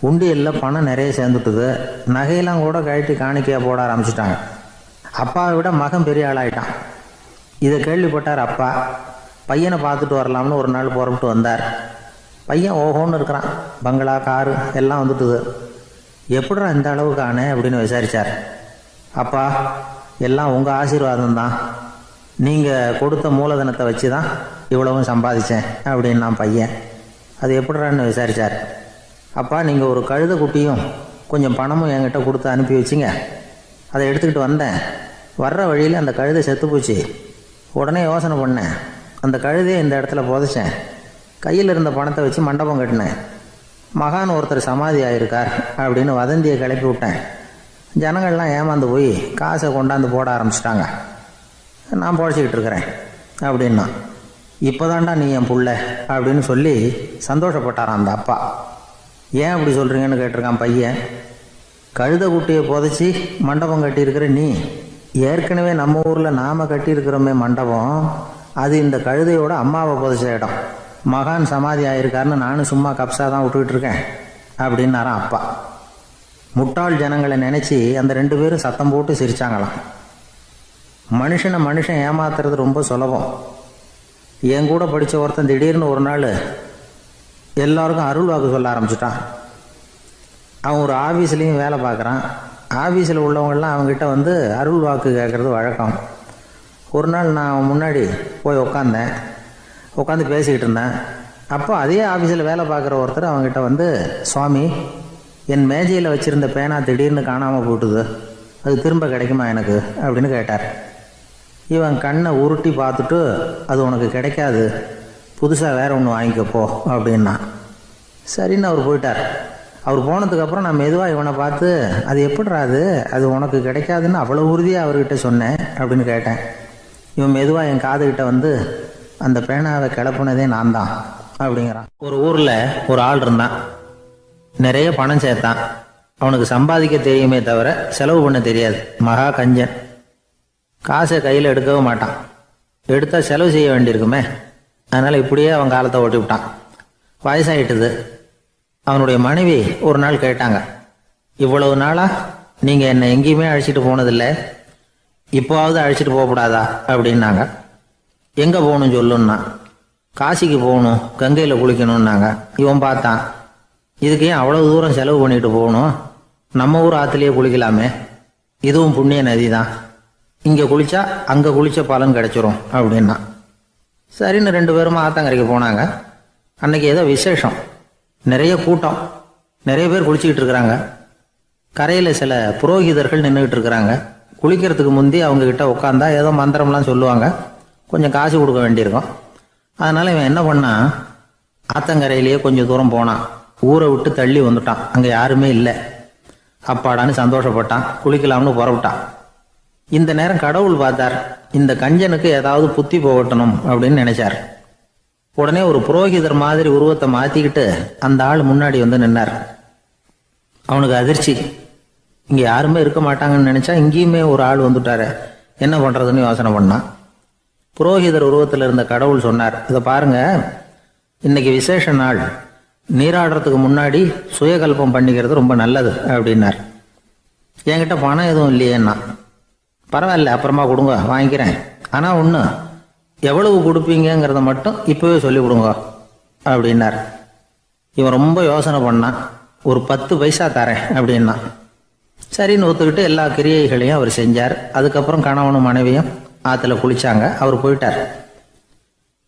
உண்டியலில் பணம் நிறைய சேர்ந்துட்டுது. நகையெல்லாம் கூட கழட்டி காணிக்கையாக போட ஆரம்பிச்சிட்டாங்க. அப்பாவை விட மகன் பெரிய ஆளாயிட்டான். இதை கேள்விப்பட்டார் அப்பா. பையனை பார்த்துட்டு வரலாம்னு ஒரு நாள் புறப்பட்டு வந்தார். பையன் ஓஹோன்னு இருக்கிறான். பங்களா, காரு எல்லாம் வந்துட்டுது. எப்படிடா இந்த அளவுக்கு ஆனே அப்படின்னு விசாரித்தார். அப்பா, எல்லாம் உங்கள் ஆசீர்வாதம் தான், நீங்கள் கொடுத்த மூலதனத்தை வச்சு தான் இவ்வளவும் சம்பாதிச்சேன் அப்படின்னு நான் பையன். அது எப்படிறான்னு விசாரித்தார். அப்பா, நீங்கள் ஒரு கழுதை குட்டியும் கொஞ்சம் பணமும் என்கிட்ட கொடுத்து அனுப்பி வச்சிங்க, அதை எடுத்துக்கிட்டு வந்தேன். வர்ற வழியில் அந்த கழுதை செத்து போச்சு. உடனே யோசனை பண்ணேன், அந்த கழுதையை இந்த இடத்துல புதைச்சேன். கையில் இருந்த பணத்தை வச்சு மண்டபம் கட்டினேன். மகான் ஒருத்தர் சமாதி ஆயிருக்கார் அப்படின்னு வதந்தியை கிளப்பி விட்டேன். ஜனங்கள்லாம் ஏமாந்து போய் காசை கொண்டாந்து போட ஆரம்பிச்சிட்டாங்க. நான் பொழைச்சிக்கிட்டு இருக்கிறேன் அப்படின்னா. இப்போதான்டா நீ என் புள்ள அப்படின்னு சொல்லி சந்தோஷப்பட்டாரான் அந்த அப்பா. ஏன் அப்படி சொல்கிறீங்கன்னு கேட்டிருக்கான் பையன். கழுதை குட்டியை புதைச்சி மண்டபம் கட்டியிருக்கிற நீ, ஏற்கனவே நம்ம ஊரில் நாம் கட்டியிருக்கிறோமே மண்டபம், அது இந்த கழுதையோட அம்மாவை புதைச்ச இடம். மகான் சமாதி ஆயிருக்காருன்னு நானும் சும்மா கப்ஸா தான் விட்டுக்கிட்டு இருக்கேன் அப்படின்னாராம் அப்பா. முட்டாள் ஜனங்களை நினச்சி அந்த 2 பேரும் சத்தம் போட்டு சிரிச்சாங்களாம். மனுஷன் ஏமாத்துறது ரொம்ப சுலபம். என் கூட படித்த ஒருத்தன் திடீர்னு ஒரு நாள் எல்லாருக்கும் அருள் வாக்கு சொல்ல ஆரம்பிச்சிட்டான். அவன் ஒரு ஆஃபீஸ்லேயும் வேலை பார்க்குறான். ஆஃபீஸில் உள்ளவங்கெல்லாம் அவங்ககிட்ட வந்து அருள் வாக்கு கேட்குறது வழக்கம். ஒரு நாள் நான் அவன் முன்னாடி போய் உட்காந்து பேசிக்கிட்டு இருந்தேன். அப்போ அதே ஆஃபீஸில் வேலை பார்க்குற ஒருத்தர் அவங்ககிட்ட வந்து, சுவாமி, என் மேஜையில் வச்சுருந்த பேனா திடீர்னு காணாமல் போட்டுது, அது திரும்ப கிடைக்குமா எனக்கு அப்படின்னு கேட்டார். இவன் கண்ணை உருட்டி பார்த்துட்டு, அது உனக்கு கிடைக்காது, புதுசாக வேற ஒன்று வாங்கிக்கப்போ அப்படின்னா. சரின்னு அவர் போயிட்டார். அவர் போனதுக்கப்புறம் நான் மெதுவாக இவனை பார்த்து, அது எப்படிடா அது உனக்கு கிடைக்காதுன்னு அவ்வளோ உறுதியாக அவர்கிட்ட சொன்னேன் அப்படின்னு கேட்டேன். இவன் மெதுவாக என் காதுகிட்ட வந்து, அந்த பேனாவை கிளப்புனதே நான் தான் அப்படிங்கிறான். ஒரு ஊரில் ஒரு ஆள் இருந்தான். நிறைய பணம் சேர்த்தான். அவனுக்கு சம்பாதிக்க தெரியுமே தவிர செலவு பண்ண தெரியாது. மகா கஞ்சன். காசை கையில் எடுக்கவும் மாட்டான். எடுத்தால் செலவு செய்ய வேண்டியிருக்குமே. அதனால் இப்படியே அவன் காலத்தை ஓட்டி விட்டான். வயசாகிட்டுது. அவனுடைய மனைவி ஒரு நாள் கேட்டாங்க, இவ்வளவு நாளாக நீங்கள் என்னை எங்கேயுமே அழைச்சிட்டு போனதில்லை, இப்போவாவது அழைச்சிட்டு போகக்கூடாதா அப்படின்னாங்க. எங்கே போகணும் சொல்லுன்னா. காசிக்கு போகணும், கங்கையில் குளிக்கணும்னாங்க. இவன் பார்த்தான், இதுக்கு ஏன் அவ்வளவு தூரம் செலவு பண்ணிட்டு போகணும், நம்ம ஊர் ஆற்றுலேயே குளிக்கலாமே, இதுவும் புண்ணிய நதி தான், இங்கே குளித்தா அங்கே குளித்த பலன் கிடைச்சிரும் அப்படின்னா. சரின்னு 2 பேரும் ஆத்தங்கரைக்கு போனாங்க. அன்னைக்கு ஏதோ விசேஷம், நிறைய கூட்டம், நிறைய பேர் குளிச்சுக்கிட்டு இருக்கிறாங்க. கரையில் சில புரோகிதர்கள் நின்றுக்கிட்டு இருக்கிறாங்க. குளிக்கிறதுக்கு முந்தி அவங்கக்கிட்ட உட்காந்தா ஏதோ மந்திரம்லாம் சொல்லுவாங்க, கொஞ்சம் காசு கொடுக்க வேண்டியிருக்கும். அதனால் இவன் என்ன பண்ணான், ஆத்தங்கரையிலேயே கொஞ்சம் தூரம் போனான். ஊரை விட்டு தள்ளி வந்துட்டான். அங்கே யாருமே இல்லை. அப்பாடான்னு சந்தோஷப்பட்டான். குளிக்கலாம்னு புறப்பட்டான். இந்த நேரம் கடவுள் பார்த்தார், இந்த கஞ்சனுக்கு ஏதாவது புத்தி போகட்டணும் அப்படின்னு நினைச்சார். உடனே ஒரு புரோகிதர் மாதிரி உருவத்தை மாற்றிக்கிட்டு அந்த ஆள் முன்னாடி வந்து நின்னார். அவனுக்கு அதிர்ச்சி. இங்கே யாருமே இருக்க மாட்டாங்கன்னு நினச்சா இங்கேயுமே ஒரு ஆள் வந்துட்டாரு, என்ன பண்ணுறதுன்னு யோசனை பண்ணான். புரோகிதர் உருவத்தில் இருந்த கடவுள் சொன்னார், இதை பாருங்க, இன்னைக்கு விசேஷ நாள், நீராடுறதுக்கு முன்னாடி சுயகல்பம் பண்ணிக்கிறது ரொம்ப நல்லது அப்படின்னார். என்கிட்ட பணம் எதுவும் இல்லையேன்னா. பரவாயில்ல, அப்புறமா கொடுங்க, வாங்கிக்கிறேன். ஆனால் ஒன்று, எவ்வளவு கொடுப்பீங்கிறத மட்டும் இப்போவே சொல்லி கொடுங்க அப்படின்னார். இவன் ரொம்ப யோசனை பண்ணான். ஒரு 10 பைசா தரேன் அப்படின்னா. சரின்னு ஒத்துக்கிட்டு எல்லா கிரியைகளையும் அவர் செஞ்சார். அதுக்கப்புறம் கணவனும் மனைவியும் ஆற்றுல குளிச்சாங்க. அவர் போயிட்டார்.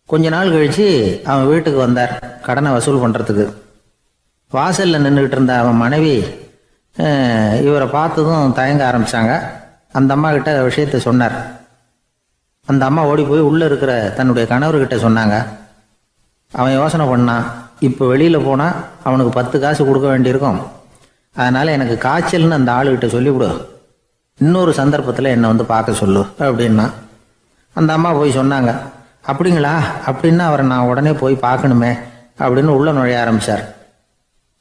கொஞ்ச நாள் கழித்து அவன் வீட்டுக்கு வந்தார் கடனை வசூல் பண்ணுறதுக்கு. வாசலில் நின்றுக்கிட்டு இருந்த அவன் மனைவி இவரை பார்த்ததும் தயங்க ஆரம்பித்தாங்க. அந்த அம்மா கிட்ட விஷயத்த சொன்னார். அந்த அம்மா ஓடி போய் உள்ளே இருக்கிற தன்னுடைய கணவர்கிட்ட சொன்னாங்க. அவன் யோசனை பண்ணான், இப்போ வெளியில் போனால் அவனுக்கு 10 காசு கொடுக்க வேண்டியிருக்கும், அதனால் எனக்கு காய்ச்சல்னு அந்த ஆளுகிட்ட சொல்லிவிடு, இன்னொரு சந்தர்ப்பத்தில் என்னை வந்து பார்க்க சொல்லு அப்படின்னா. அந்த அம்மா போய் சொன்னாங்க. அப்படிங்களா, அப்படின்னா அவரை நான் உடனே போய் பார்க்கணுமே அப்படின்னு உள்ள நுழைய ஆரம்பித்தார்.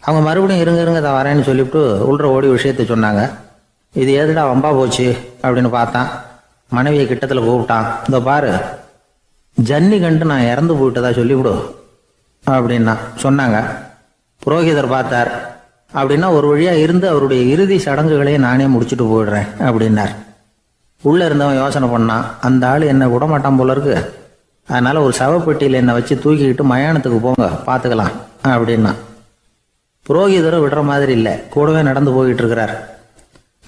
அவங்க மறுபடியும் இருங்க தான் வரேன்னு சொல்லிவிட்டு உள்ள ஓடி விஷயத்த சொன்னாங்க. இது எதுடா வம்பா போச்சு அப்படின்னு பார்த்தான். மனைவியை கிட்டத்தில் கூப்பிட்டான். இந்த பாரு, ஜன்னி கண்டு நான் இறந்து போயிட்டதா சொல்லிவிடு அப்படின்னா சொன்னாங்க. புரோகிதர் பார்த்தார். அப்படின்னா ஒரு வழியாக இருந்து அவருடைய இறுதி சடங்குகளையும் நானே முடிச்சுட்டு போயிடுறேன் அப்படின்னார். உள்ளே இருந்தவன் யோசனை பண்ணான், அந்த ஆள் என்னை விடமாட்டான் போல இருக்கு, அதனால் ஒரு சவப்பெட்டியில் என்னை வச்சு தூக்கிக்கிட்டு மயானத்துக்கு போங்க, பார்த்துக்கலாம் அப்படின்னா. புரோகிதரும் விடுற மாதிரி இல்லை, கூடவே நடந்து போயிட்டு இருக்கிறார்.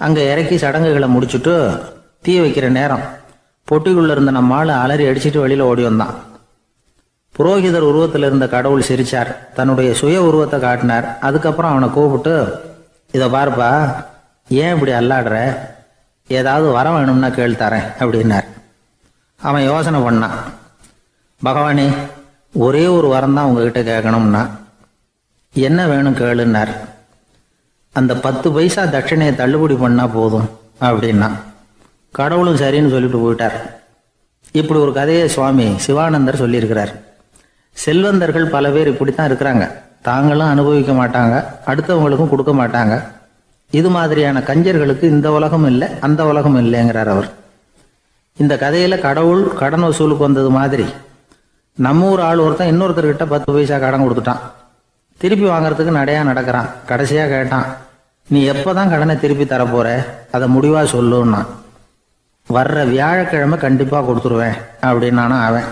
அங்கே இறக்கி சடங்குகளை முடிச்சுட்டு தீ வைக்கிற நேரம் பொட்டிக்குள்ளே இருந்த நம்ம ஆள் அலறி அடிச்சுட்டு வெளியில் ஓடி வந்தான். புரோகிதர் உருவத்தில் இருந்த கடவுள் சிரிச்சார். தன்னுடைய சுய உருவத்தை காட்டினார். அதுக்கப்புறம் அவனை கூப்பிட்டு, இதை பாருப்பா, ஏன் இப்படி அல்லாடுற, ஏதாவது வர வேணும்னா கேள் தரேன் அப்படின்னார். அவன் யோசனை பண்ணான். பகவானே, ஒரே ஒரு வரம் தான் உங்ககிட்ட கேட்கணும்னா. என்ன வேணும் கேளுன்னார். அந்த 10 பைசா தட்சணையை தள்ளுபடி பண்ணால் போதும் அப்படின்னா. கடவுளும் சரின்னு சொல்லிட்டு போயிட்டார். இப்படி ஒரு கதையை சுவாமி சிவானந்தர் சொல்லியிருக்கிறார். செல்வந்தர்கள் பல பேர் இப்படித்தான் இருக்கிறாங்க. தாங்களும் அனுபவிக்க மாட்டாங்க, அடுத்தவங்களுக்கும் கொடுக்க மாட்டாங்க. இது மாதிரியான கஞ்சர்களுக்கு இந்த உலகம் இல்லை, அந்த உலகம் இல்லைங்கிறார் அவர். இந்த கதையில கடவுள் கடன் வசூலுக்கு வந்தது மாதிரி நம்ம ஊர் ஆள் ஒருத்தன் இன்னொருத்தர்கிட்ட 10 பைசா கடன் கொடுத்துட்டான். திருப்பி வாங்கறதுக்கு நடையா நடக்கிறான். கடைசியா கேட்டான், நீ எப்பதான் கடனை திருப்பி தரப்போற, அதை முடிவா சொல்லுன்னா. வர்ற வியாழக்கிழமை கண்டிப்பா கொடுத்துருவேன் அப்படின்னானா அவன்.